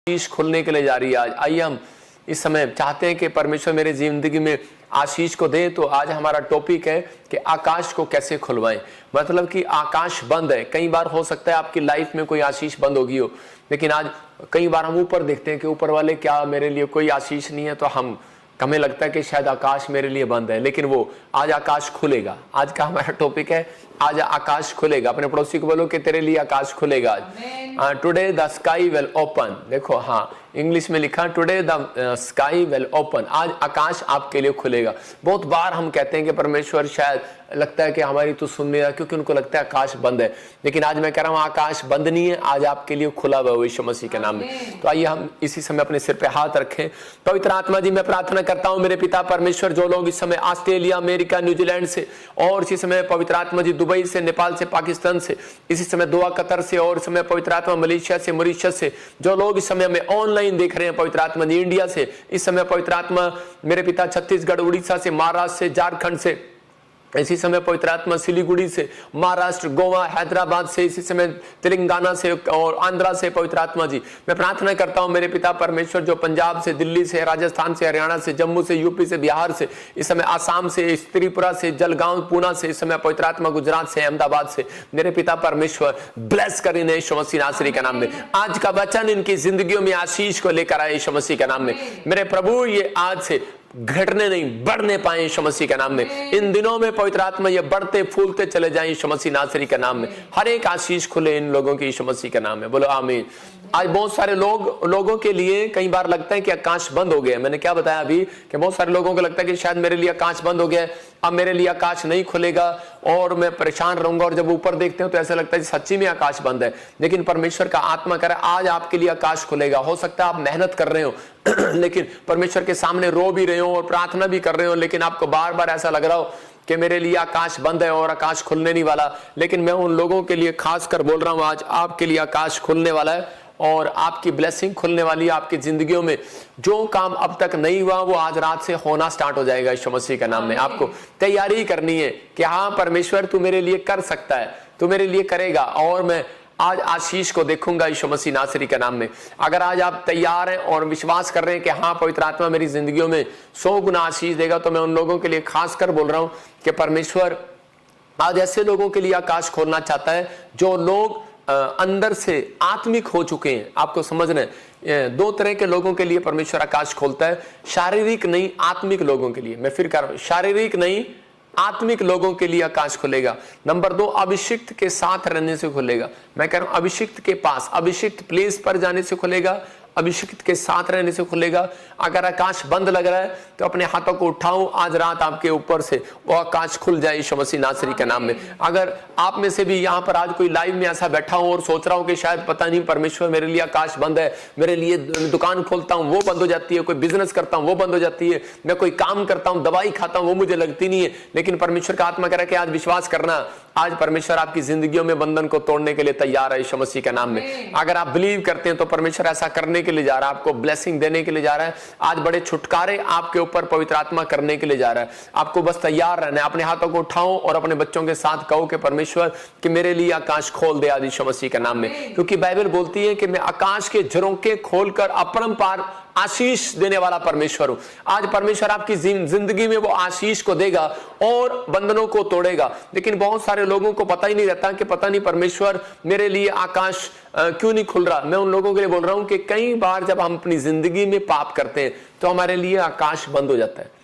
आशीष खुलने के लिए जा रही है। आज आइए हम इस समय चाहते हैं कि परमेश्वर मेरे जिंदगी में आशीष को दे। तो आज हमारा टॉपिक है कि आकाश को कैसे खुलवाएं। मतलब कि आकाश बंद है। कई बार हो सकता है आपकी लाइफ में कोई आशीष बंद होगी हो, लेकिन आज कई बार हम ऊपर देखते हैं कि ऊपर वाले क्या मेरे लिए कोई आशीष नहीं है, तो हमें लगता है कि शायद आकाश मेरे लिए बंद है, लेकिन वो आज आकाश खुलेगा। आज का हमारा टॉपिक है आज आकाश खुलेगा। अपने पड़ोसी को बोलो कि तेरे लिए आकाश खुलेगा आज। Today the sky will open. देखो, हाँ, इंग्लिश में लिखा today the sky will open. आज आकाश आपके लिए खुलेगा। बहुत बार हम कहते हैं कि परमेश्वर शायद लगता है कि हमारी तो सुन नहीं रहा, क्योंकि उनको लगता है आकाश बंद है, लेकिन आज मैं कह रहा हूं आकाश बंद नहीं है, आज आपके लिए खुला हुआ है यीशु मसीह के नाम में। तो आइए हम इसी समय अपने सिर पे हाथ रखें। पवित्र आत्मा जी, मैं प्रार्थना करता हूं मेरे पिता परमेश्वर, जो लोग इस समय ऑस्ट्रेलिया, अमेरिका, न्यूजीलैंड से और इसी समय पवित्र आत्मा जी दुबई से, नेपाल से, पाकिस्तान से, इसी समय दोहा कतर से और इस समय पवित्र आत्मा मलेशिया से, मॉरिशस से, जो लोग इस समय हमें ऑनलाइन देख रहे हैं पवित्र आत्मा जी इंडिया से, इस समय पवित्र आत्मा मेरे पिता छत्तीसगढ़, उड़ीसा से, महाराष्ट्र से, झारखंड से, इसी समय पवित्र आत्मा सिलीगुड़ी से, महाराष्ट्र, गोवा, हैदराबाद से, इसी समय तेलंगाना से और आंध्रा से, पवित्र आत्मा जी मैं प्रार्थना करता हूं मेरे पिता परमेश्वर, जो पंजाब से, दिल्ली से, राजस्थान से, हरियाणा से, जम्मू से, यूपी से, बिहार से, इस समय आसाम से, त्रिपुरा से, जलगांव, पूना से, इस समय पवित्र आत्मा गुजरात से, अहमदाबाद से, मेरे पिता परमेश्वर ब्लेस करें यीशु मसीह नासरी के नाम में। आज का वचन इनकी जिंदगियों में आशीष को लेकर आए यीशु मसीह के नाम में। मेरे प्रभु, ये आज से घटने नहीं, बढ़ने पाए यीशु मसीह के नाम में। इन दिनों में पवित्र आत्मा ये बढ़ते फूलते चले जाएं यीशु मसीह नासरी के नाम में। हर एक आशीष खुले इन लोगों की यीशु मसीह के नाम में। बोलो आमीन। आज बहुत सारे लोगों के लिए कई बार लगता है कि आकाश बंद हो गया। मैंने क्या बताया अभी कि बहुत सारे लोगों को लगता है कि शायद मेरे लिए आकाश बंद हो गया है, अब मेरे लिए आकाश नहीं खुलेगा और मैं परेशान रहूंगा। और जब ऊपर देखते हो तो ऐसा लगता है सच्ची में आकाश बंद है, लेकिन परमेश्वर का आत्मा कह रहा है आज आपके लिए आकाश खुलेगा। हो सकता है आप मेहनत कर रहे हो लेकिन परमेश्वर के सामने रो भी रहे हो और प्रार्थना भी कर रहे हो, लेकिन आपको बार बार ऐसा लग रहा हो कि मेरे लिए आकाश बंद है और आकाश खुलने नहीं वाला। लेकिन मैं उन लोगों के लिए खास कर बोल रहा हूं, आज आपके लिए आकाश खुलने वाला है और आपकी ब्लेसिंग खुलने वाली है। आपकी जिंदगियों में जो काम अब तक नहीं हुआ वो आज रात से होना स्टार्ट हो जाएगा यीशु मसीह के नाम में। आपको तैयारी करनी है कि हाँ परमेश्वर तू मेरे लिए कर सकता है, तू मेरे लिए करेगा और मैं आज आशीष को देखूंगा यीशु मसीह नासरी के नाम में। अगर आज आप तैयार हैं और विश्वास कर रहे हैं कि हाँ पवित्र आत्मा मेरी जिंदगियों में 100 गुना आशीष देगा, तो मैं उन लोगों के लिए खास कर बोल रहा हूं कि परमेश्वर आज ऐसे लोगों के लिए आकाश खोलना चाहता है जो लोग अंदर से आत्मिक हो चुके हैं। आपको समझना है, दो तरह के लोगों के लिए परमेश्वर आकाश खोलता है, शारीरिक नहीं आत्मिक लोगों के लिए। मैं फिर कह रहा हूं, शारीरिक नहीं आत्मिक लोगों के लिए आकाश खुलेगा। नंबर 2, अभिषिक्त के साथ रहने से खुलेगा। मैं कह रहा हूं अभिषिक्त के पास, अभिषिक्त प्लेस पर जाने से खुलेगा, अभिषिक्त के साथ रहने से खुलेगा। अगर आकाश बंद लग रहा है तो अपने हाथों को उठाओ, आज रात आपके ऊपर से वो आकाश खुल जाए यीशु मसीह नासरी के नाम में। अगर आप में से भी यहाँ पर आज कोई लाइव में ऐसा बैठा हो और सोच रहा हो कि शायद पता नहीं परमेश्वर मेरे लिए आकाश बंद है, मेरे लिए दुकान खोलता हूँ वो बंद हो जाती है, कोई बिजनेस करता हूँ वो बंद हो जाती है, मैं कोई काम करता हूँ, दवाई खाता हूँ वो मुझे लगती नहीं है, लेकिन परमेश्वर का आत्मा कह रहा है कि आज विश्वास करना, आज परमेश्वर आपकी जिंदगियों में बंधन को तोड़ने के लिए तैयार है यीशु मसीह के नाम में। अगर आप बिलीव करते हैं तो परमेश्वर ऐसा करने के लिए जा रहा है, आपको ब्लेसिंग देने के लिए जा रहा है। आज बड़े छुटकारे आपके ऊपर पवित्र आत्मा करने के लिए जा रहा है। आपको बस तैयार रहना है। अपने हाथों को उठाओ और अपने बच्चों के साथ कहो कि परमेश्वर कि मेरे लिए आकाश खोल दे आज यीशु मसीह के नाम में, क्योंकि बाइबल बोलती है कि मैं आकाश के झरोखे खोलकर अपरंपार आशीष देने वाला परमेश्वर हूं। आज परमेश्वर आपकी जिंदगी में वो आशीष को देगा और बंधनों को तोड़ेगा। लेकिन बहुत सारे लोगों को पता ही नहीं रहता कि पता नहीं परमेश्वर मेरे लिए आकाश क्यों नहीं खुल रहा। मैं उन लोगों के लिए बोल रहा हूं कि कई बार जब हम अपनी जिंदगी में पाप करते हैं तो हमारे लिए आकाश बंद हो जाता है।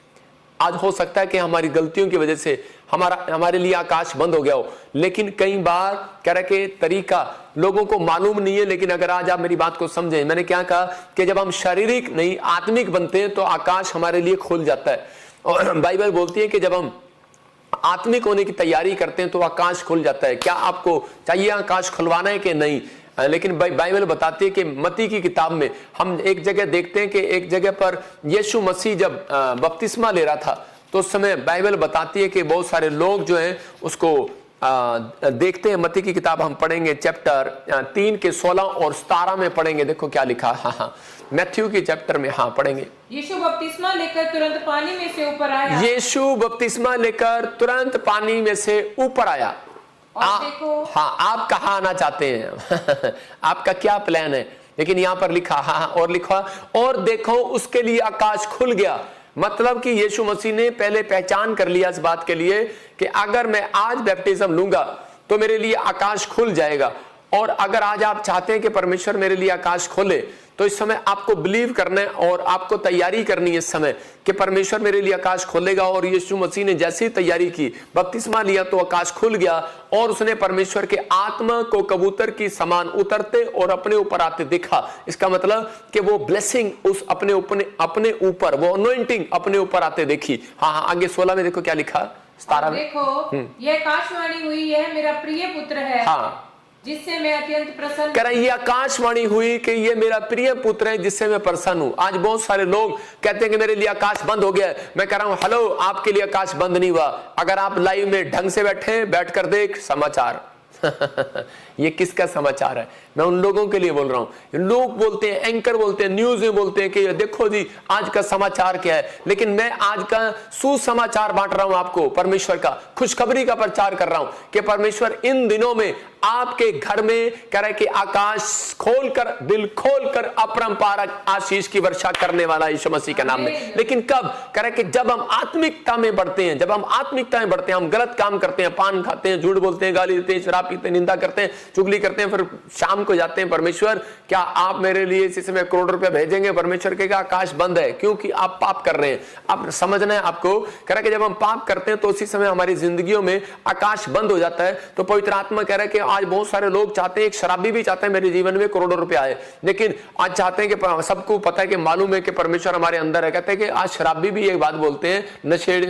आज हो सकता है कि हमारी गलतियों की वजह से हमारे लिए आकाश बंद हो गया हो, लेकिन कई बार कह रहे कि तरीका लोगों को मालूम नहीं है। लेकिन अगर आज आप मेरी बात को समझें, मैंने क्या कहा कि जब हम शारीरिक नहीं आत्मिक बनते हैं तो आकाश हमारे लिए खुल जाता है। और बाइबल बोलती है कि जब हम आत्मिक होने की तैयारी करते हैं तो आकाश खुल जाता है। क्या आपको चाहिए आकाश खुलवाना है कि नहीं? लेकिन बाइबल बताती है कि मत्ती की किताब में हम एक जगह देखते हैं कि एक जगह पर यीशु मसीह जब बपतिस्मा ले रहा था तो उस समय बाइबल बताती है कि बहुत सारे लोग जो हैं उसको देखते हैं। मत्ती की किताब हम पढ़ेंगे चैप्टर 3 के 16 और 17 में पढ़ेंगे। देखो क्या लिखा। हाँ, मैथ्यू की चैप्टर में पढ़ेंगे। यीशु बपतिस्मा लेकर तुरंत पानी में से ऊपर आया। यीशु बपतिस्मा लेकर तुरंत पानी में से ऊपर आया। देखो, हाँ, आप कहाँ आना चाहते हैं आपका क्या प्लान है? लेकिन यहां पर लिखा, हाँ और लिखा, और देखो उसके लिए आकाश खुल गया। मतलब कि यीशु मसीह ने पहले पहचान कर लिया इस बात के लिए कि अगर मैं आज बैप्टिज्म लूंगा तो मेरे लिए आकाश खुल जाएगा। और अगर आज आप चाहते हैं कि परमेश्वर मेरे लिए आकाश खोले, तो इस समय आपको बिलीव करना है और आपको तैयारी करनी है इस समय कि परमेश्वर मेरे लिए आकाश खोलेगा। और यीशु मसीह ने जैसी ही तैयारी की, बपतिस्मा लिया तो आकाश खुल गया और उसने परमेश्वर के आत्मा को कबूतर की समान उतरते और अपने ऊपर आते देखा। इसका मतलब कि वो ब्लेसिंग उस अपने ऊपर वो अनॉइंटिंग अपने ऊपर आते देखी। हाँ, आगे 16 में देखो क्या लिखा, 17 में। देखो यह आकाशवाणी हुई, यह मेरा प्रिय पुत्र है, हाँ, जिससे मैं अत्यंत प्रसन्न। कह रहा ये आकाशवाणी हुई कि ये मेरा प्रिय पुत्र है जिससे मैं प्रसन्न हूं। आज बहुत सारे लोग कहते हैं कि मेरे लिए आकाश बंद हो गया है। मैं कह रहा हूं हेलो, आपके लिए आकाश बंद नहीं हुआ। अगर आप लाइव में ढंग से बैठकर देख समाचार ये किसका समाचार है? मैं उन लोगों के लिए बोल रहा हूं। लोग बोलते हैं, एंकर बोलते हैं, न्यूज में बोलते हैं कि देखो जी आज का समाचार क्या है, लेकिन मैं आज का सुसमाचार बांट रहा हूं आपको, परमेश्वर का खुशखबरी का प्रचार कर रहा हूं कि परमेश्वर इन दिनों में आपके घर में कह रहे कि आकाश खोलकर, दिल खोलकर अपरंपार आशीष की वर्षा करने वाला यीशु मसीह के नाम में। लेकिन कब? कह रहे कि जब हम आत्मिकता में बढ़ते हैं, जब हम आत्मिकता में बढ़ते हैं, हम गलत काम करते हैं, पान खाते हैं, झूठ बोलते हैं, गाली देते हैं, शराब पीते हैं, निंदा करते हैं, चुगली करते हैं, फिर शाम को जाते हैं, परमेश्वर क्या आप मेरे लिए इसी समय करोड़ रुपए भेजेंगे? परमेश्वर कहेगा आकाश बंद है, क्योंकि आप पाप कर रहे हैं। अब समझना है आपको, कह रहा है कि जब हम पाप करते हैं तो उसी समय हमारी जिंदगियों में आकाश बंद हो जाता है। तो पवित्र आत्मा कह रहा है कि आज बहुत सारे लोग चाहते हैं, एक शराबी भी चाहते हैं मेरे जीवन में करोड़ों रुपए आए, लेकिन आज चाहते हैं कि सबको पता है कि मालूम है कि परमेश्वर हमारे अंदर है। कहते हैं कि आज शराबी भी एक बात बोलते हैं,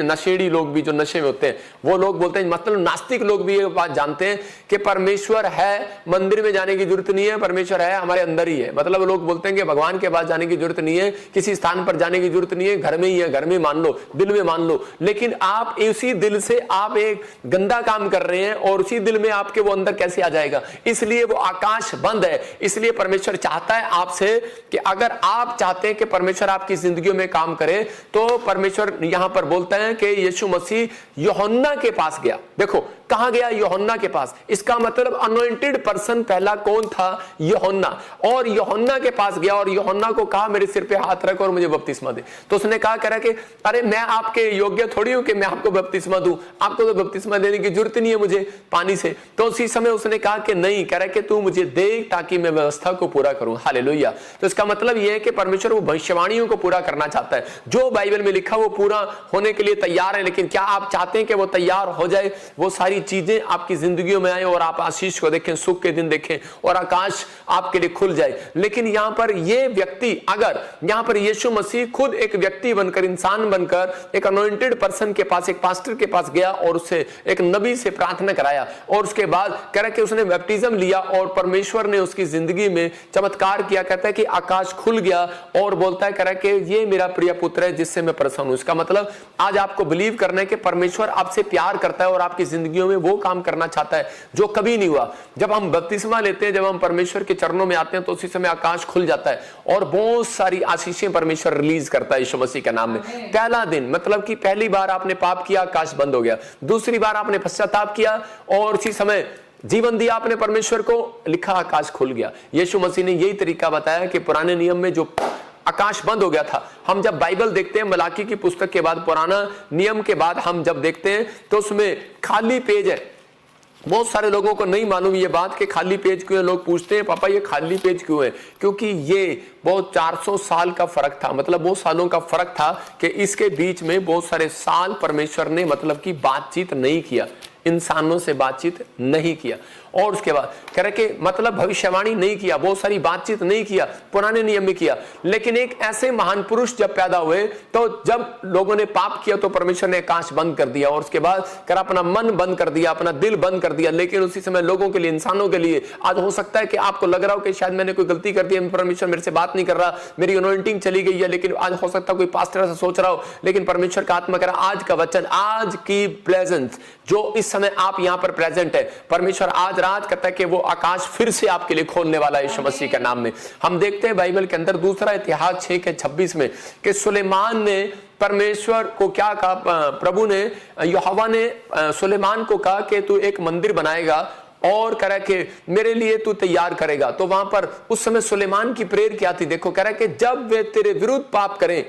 नशेड़ी लोग भी जो नशे में होते हैं वो लोग बोलते हैं, मतलब नास्तिक लोग भी ये बात जानते हैं कि परमेश्वर है, मंदिर में जाने की जरूरत नहीं है, परमेश्वर है हमारे अंदर ही है। मतलब लोग बोलते हैं कि भगवान के पास जाने की जरूरत नहीं है, किसी स्थान पर जाने की जरूरत नहीं है, घर में ही है, घर में मान लो, दिल में मान लो। लेकिन आप इसी दिल से आप एक गंदा काम कर रहे हैं और उसी दिल में आपके वो अंदर कैसे आ जाएगा? इसलिए वो आकाश बंद है। इसलिए परमेश्वर चाहता है आपसे कि अगर आप चाहते हैं कि परमेश्वर आपकी जिंदगी में काम करे, तो परमेश्वर यहां पर बोलता है कि यीशु मसीह यूहन्ना के पास गया। देखो कहां गया? यूहन्ना के पास। इसका मतलब अनॉइंटेड पर्सन पहला कौन था? यूहन्ना। और यूहन्ना के पास गया और यूहन्ना को कहा मेरे सिर पे हाथ रख और मुझे बपतिस्मा दे। तो उसने कहा कह रहा कि अरे मैं आपके योग्य थोड़ी हूं कि मैं आपको बपतिस्मा दूं, आपको तो बपतिस्मा देने की जरूरत नहीं है मुझे पानी से। तो उसी समय उसने कहा कि नहीं, कह रहा कि तू मुझे दे ताकि मैं व्यवस्था को पूरा करूं। हालेलुया। तो इसका मतलब यह है कि परमेश्वर वो भविष्यवाणियों को पूरा करना चाहता है, जो बाइबल में लिखा वो पूरा होने के लिए तैयार है। लेकिन क्या आप चाहते हैं कि वो तैयार हो जाए, वो सारी चीजें आपकी जिंदगियों में आए और आप आशीष को देखें, सुख के दिन देखें और आकाश आपके लिए खुल जाए? लेकिन यहां पर ये व्यक्ति, अगर यहां पर यीशु मसीह खुद एक व्यक्ति बनकर, इंसान बनकर एक अनॉइंटेड पर्सन के पास, एक पास्टर के पास गया और उससे, एक नबी से प्रार्थना कराया और उसके बाद कह रहा कि उसने बैप्टिज्म लिया और परमेश्वर ने उसकी जिंदगी में चमत्कार किया। कहता है कि आकाश खुल गया और बोलता है, कह रहा है कि ये मेरा प्रिय पुत्र है जिससे मैं प्रसन्न हूं। इसका मतलब आज आपको बिलीव करना है कि परमेश्वर आपसे प्यार करता है और आपकी जिंदगियों में वो काम करना चाहता है जो कभी नहीं हुआ। जब हम बपतिस्मा लेते हैं, जब हम परमेश्वर के चरणों में आते हैं, तो उसी समय आकाश खुल जाता है और बहुत सारी आशीषें परमेश्वर रिलीज करता है यीशु मसीह के नाम में। पहला दिन मतलब कि पहली बार आपने पाप किया, आकाश बंद हो गया। दूसरी बार आपने पश्चाताप किया और उसी समय जीवन दिया आपने परमेश्वर को, लिखा आकाश खुल गया। यीशु मसीह ने यही तरीका बताया कि पुराने नियम में जो आकाश बंद हो गया था, हम जब बाइबल देखते हैं, मलाकी की पुस्तक के बाद, पुराना नियम के बाद हम जब देखते हैं तो उसमें खाली पेज है। बहुत सारे लोगों को नहीं मालूम ये बात कि खाली पेज क्यों है। लोग पूछते हैं पापा ये खाली पेज क्यों है? क्योंकि ये बहुत 400 साल का फर्क था, मतलब बहुत सालों का फर्क था कि इसके बीच में बहुत सारे साल परमेश्वर ने मतलब कि बातचीत नहीं किया, इंसानों से बातचीत नहीं किया। और उसके बाद कह रहे कि मतलब भविष्यवाणी नहीं किया, बहुत सारी बातचीत नहीं किया, पुराने नियम में किया। लेकिन एक ऐसे महान पुरुष जब पैदा हुए, तो जब लोगों ने पाप किया तो परमेश्वर ने आकाश बंद कर दिया और उसके बाद कर अपना मन बंद कर दिया, अपना दिल बंद कर दिया। लेकिन उसी समय लोगों के लिए, इंसानों के लिए, आज हो सकता है कि आपको लग रहा हो कि शायद मैंने कोई गलती कर दी, परमेश्वर मेरे से बात नहीं कर रहा, मेरी अनॉइंटिंग चली गई है। लेकिन आज हो सकता है कोई पास्टर ऐसा सोच रहा हो, लेकिन परमेश्वर का आत्मा कह रहा आज का वचन, आज की प्रेजेंस जो इस समय आप यहां पर प्रेजेंट है, परमेश्वर आज रात कहता है कि वो आकाश फिर से आपके लिए खोलने वाला है यीशु मसीह के नाम में। हम देखते हैं बाइबल के अंदर दूसरा इतिहास 6:26 में कि सुलेमान ने परमेश्वर को क्या कहा, प्रभु ने, यहोवा ने सुलेमान को कहा कि तू एक मंदिर बनाएगा और कह रहा कि मेरे लिए तू तैयार करेगा। तो वहां पर उस समय सुलेमान की प्रेयर क्या थी, देखो कह रहा कि जब वे तेरे विरुद्ध पाप करें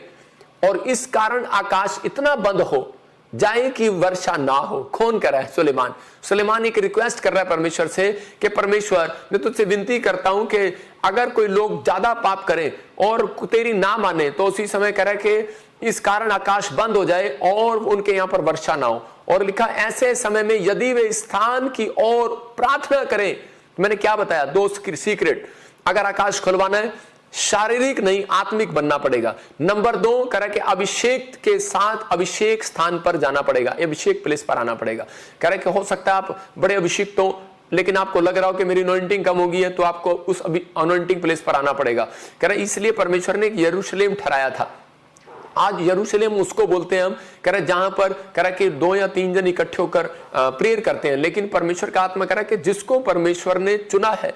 और इस कारण आकाश इतना बंद हो जाए कि वर्षा ना हो। कौन कर रहा है? सुलेमान। सुलेमान एक रिक्वेस्ट कर रहा है परमेश्वर से कि परमेश्वर मैं तुझसे विनती करता हूं कि अगर कोई लोग ज्यादा पाप करें और तेरी ना माने तो उसी समय कह रहा है कि इस कारण आकाश बंद हो जाए और उनके यहां पर वर्षा ना हो। और लिखा ऐसे समय में यदि वे स्थान की ओर प्रार्थना करें, मैंने क्या बताया, दो सीक्रेट, अगर आकाश खुलवाना है शारीरिक नहीं आत्मिक बनना पड़ेगा। नंबर 2 कह रहा कि अभिषेक के साथ अभिषेक स्थान पर जाना पड़ेगा, अभिषेक प्लेस पर आना पड़ेगा। कह रहा कि हो सकता है आप बड़े अभिषेक हो लेकिन आपको लग रहा हो कि मेरी अनॉइंटिंग कम हो गई है, तो आपको उस अनॉइंटिंग प्लेस पर आना पड़ेगा। कह रहा इसलिए परमेश्वर ने यरूशलेम ठहराया था। आज यरूशलेम उसको बोलते हैं हम, कह रहा जहां पर कह रहा कि 2 या 3 जन इकट्ठे होकर प्रेयर करते हैं। लेकिन परमेश्वर का आत्मा कह रहा कि जिसको परमेश्वर ने चुना है,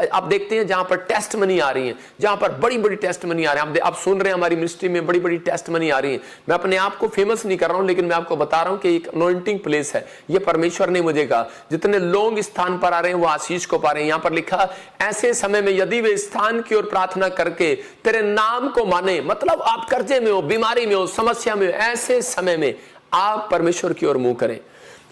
आप देखते हैं जहां पर टेस्ट मनी आ रही है, जहां पर बड़ी बड़ी टेस्ट मनी आ रही है, आप सुन रहे हैं हमारी मिनिस्ट्री में बड़ी बड़ी टेस्ट मनी आ रही है। मैं अपने आप को फेमस नहीं कर रहा हूं लेकिन मैं आपको बता रहा हूं कि एक अनॉइंटिंग प्लेस है। ये परमेश्वर ने मुझे कहा जितने लोग इस स्थान पर आ रहे हैं वो आशीष को पा रहे हैं। यहां पर लिखा ऐसे समय में यदि वे स्थान की ओर प्रार्थना करके तेरे नाम को माने, मतलब आप कर्जे में हो, बीमारी में हो, समस्या में हो, ऐसे समय में आप परमेश्वर की ओर मुंह करें।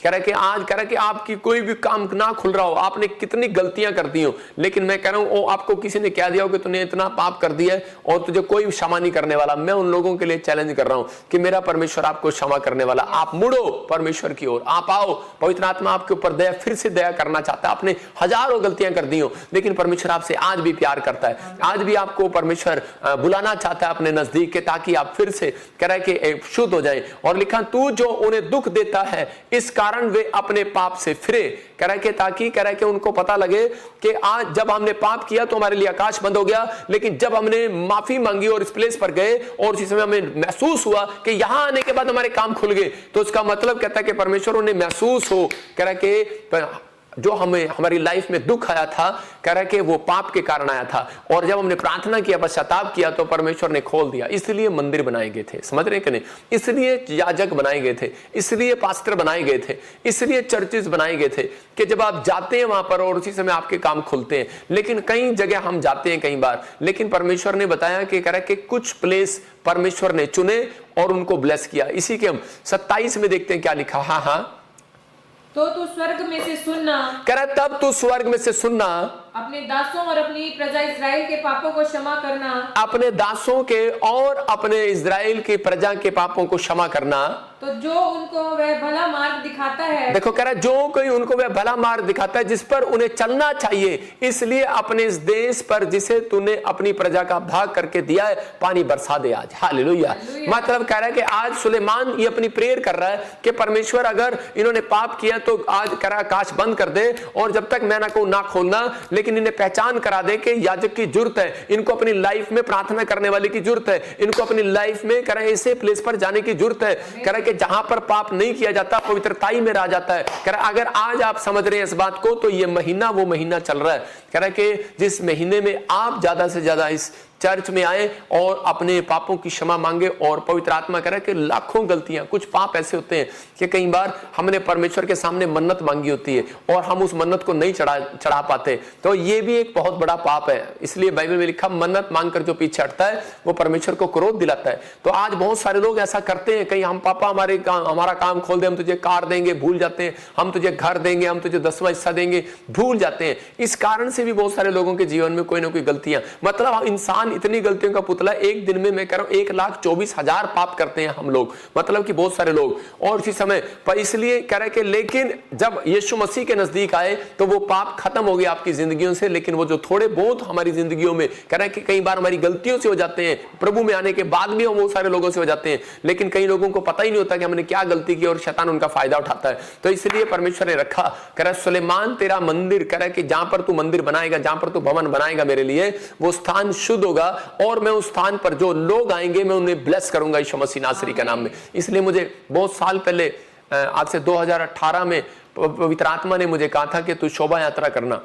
कह रहा है कि आज कह रहा है कि आपकी कोई भी काम ना खुल रहा हो, आपने कितनी गलतियां कर दी हो, लेकिन मैं कह रहा हूं आपको किसी ने कह दिया हो कि तूने इतना पाप कर दिया है और तुझे कोई क्षमा नहीं करने वाला, मैं उन लोगों के लिए चैलेंज कर रहा हूं कि मेरा परमेश्वर आपको क्षमा करने वाला। आप मुड़ो परमेश्वर की ओर, आप आओ, पवित्र आत्मा आपके ऊपर दया फिर से दया करना चाहता है। आपने हजारों गलतियां कर दी हो लेकिन परमेश्वर आपसे आज भी प्यार करता है, आज भी आपको परमेश्वर बुलाना चाहता है अपने नजदीक के, ताकि आप फिर से कह रहा है कि शुद्ध हो जाए। और लिखा तू जो उन्हें दुख देता है इस कारण वे अपने पाप से फिरे। कह रहा है कि ताकि कह रहा है कि उनको पता लगे कि आज जब हमने पाप किया तो हमारे लिए आकाश बंद हो गया, लेकिन जब हमने माफी मांगी और इस प्लेस पर गए और उसी समय हमें महसूस हुआ कि यहां आने के बाद हमारे काम खुल गए, तो उसका मतलब कहता है कि परमेश्वर उन्हें महसूस हो, कह रहा है कि जो हमें हमारी लाइफ में दुख आया था, कह रहा है कि वो पाप के कारण आया था, और जब हमने प्रार्थना किया, पश्चाताप किया, तो परमेश्वर ने खोल दिया। इसलिए मंदिर बनाए गए थे, समझ रहे कि नहीं? इसलिए याजक बनाए गए थे, इसलिए पास्टर बनाए गए थे, इसलिए चर्चेस बनाए गए थे कि जब आप जाते हैं वहां पर और उसी समय आपके काम खुलते हैं। लेकिन कई जगह हम जाते हैं कई बार, लेकिन परमेश्वर ने बताया कि कह रहा है कि कुछ प्लेस परमेश्वर ने चुने और उनको ब्लेस किया। इसी के हम 27 में देखते हैं क्या लिखा। हाँ, तो तू स्वर्ग में से सुनना, कह रहा तब तू स्वर्ग में से सुनना, अपने दासों और अपनी प्रजा इस्राएल के पापों को क्षमा करना, अपने दासों के और अपने इस्राएल की प्रजा के पापों को क्षमा करना। तो जो उनको वह भला मार्ग दिखाता है, देखो कह रहा है जो कोई उनको वह भला मार्ग दिखाता है जिस पर उन्हें चलना चाहिए, इसलिए अपने इस देश पर जिसे तूने अपनी प्रजा का भाग करके दिया है पानी बरसा दे आज। हालेलुया। मतलब कह रहा है कि आज सुलेमान ये अपनी प्रेयर कर रहा है कि परमेश्वर अगर इन्होंने पाप किया तो आज कह रहा आकाश बंद कर दे, और जब तक मैं ना कहूं ना खोलना, लेकिन इन्हें पहचान करा दे कि याजक की जरूरत है, इनको अपनी लाइफ में प्रार्थना करने वाले की जरूरत है, इनको अपनी लाइफ में कह रहा है ऐसे प्लेस पर जाने की जरूरत है, कह रहा है कि जहां पर पाप नहीं किया जाता पवित्रताई में रह जाता है। कह रहा है अगर आज आप समझ रहे हैं इस बात को, तो ये महीना वो महीना चल रहा है। कह रहा है कि जिस महीने में आप ज्यादा से ज्यादा इस चर्च में आए और अपने पापों की क्षमा मांगे, और पवित्र आत्मा कह रहा है कि लाखों गलतियां, कुछ पाप ऐसे होते हैं कि कई बार हमने परमेश्वर के सामने मन्नत मांगी होती है और हम उस मन्नत को नहीं चढ़ा पाते, तो ये भी एक बहुत बड़ा पाप है। इसलिए बाइबल में लिखा मन्नत मांगकर जो पीछे हटता है वो परमेश्वर को क्रोध दिलाता है। तो आज बहुत सारे लोग ऐसा करते हैं, कहीं हम पापा हमारा काम खोल दे, हम तुझे कार देंगे, भूल जाते हैं, हम तुझे घर देंगे, हम तुझे 10वां हिस्सा देंगे, भूल जाते हैं। इस कारण से भी बहुत सारे लोगों के जीवन में कोई ना कोई गलतियां, मतलब इंसान इतनी गलतियों का पुतला, एक दिन में मैं कह रहा हूं 1,24,000 पाप करते हैं हम लोग, मतलब कि बहुत सारे लोग। और इसी समय पर इसलिए कह रहा है कि लेकिन जब यीशु मसीह के नजदीक आए तो वो पाप खत्म हो गए आपकी जिंदगियों से, लेकिन वो जो थोड़े बहुत हमारी जिंदगियों में कह रहा है कि कई बार हमारी गलतियों से हो जाते हैं, प्रभु में आने के बाद भी हम बहुत सारे लोगों से हो जाते हैं, लेकिन कई लोगों को पता ही नहीं होता कि हमने क्या गलती की और शैतान उनका फायदा उठाता है। तो इसलिए परमेश्वर ने रखा, कह रहा है सुलेमान तेरा मंदिर, कह रहा है कि जहां पर तू मंदिर बनाएगा, जहां पर तू भवन बनाएगा मेरे लिए, वो स्थान शुद्ध होगा, और मैं उस स्थान पर जो लोग आएंगे मैं उन्हें ब्लेस करूंगा यीशु मसीह नासरी के नाम में। इसलिए मुझे बहुत साल पहले, आज से 2018 में पवित्र आत्मा ने मुझे कहा था कि तू शोभा यात्रा करना,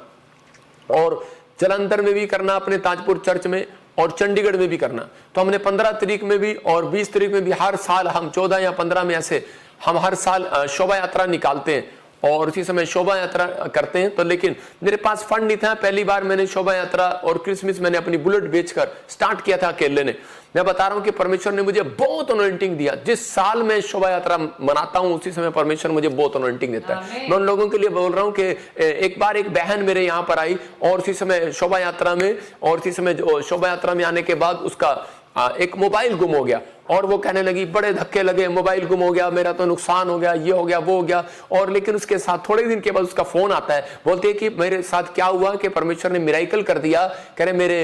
और जलंधर में भी करना, अपने ताजपुर चर्च में, और चंडीगढ़ में भी करना। तो हमने 15 तारीख में भी और 20 तारीख में भी, हर साल हम 14 या 15 में ऐसे हम हर साल शोभा यात्रा निकालते हैं। और उसी समय शोभा यात्रा करते हैं। तो लेकिन मेरे पास फंड नहीं था, पहली बार मैंने शोभा यात्रा और क्रिसमस मैंने अपनी बुलेट बेचकर स्टार्ट किया था अकेले ने। मैं बता रहा हूं कि परमेश्वर ने मुझे बहुत अनॉइंटिंग दिया। जिस साल मैं शोभा यात्रा मनाता हूं उसी समय परमेश्वर मुझे बहुत अनॉइंटिंग देता है। मैं उन लोगों के लिए बोल रहा हूं कि एक बार एक बहन मेरे यहाँ पर आई और उसी समय शोभा यात्रा में, और उसी समय शोभा यात्रा में आने के बाद उसका एक मोबाइल गुम हो गया और वो कहने लगी, बड़े धक्के लगे, मोबाइल गुम हो गया, मेरा तो नुकसान हो गया, ये हो गया, वो हो गया। और लेकिन उसके साथ थोड़े दिन के बाद उसका फोन आता है, बोलती है कि मेरे साथ क्या हुआ कि परमेश्वर ने मिराइकल कर दिया। कह रहे मेरे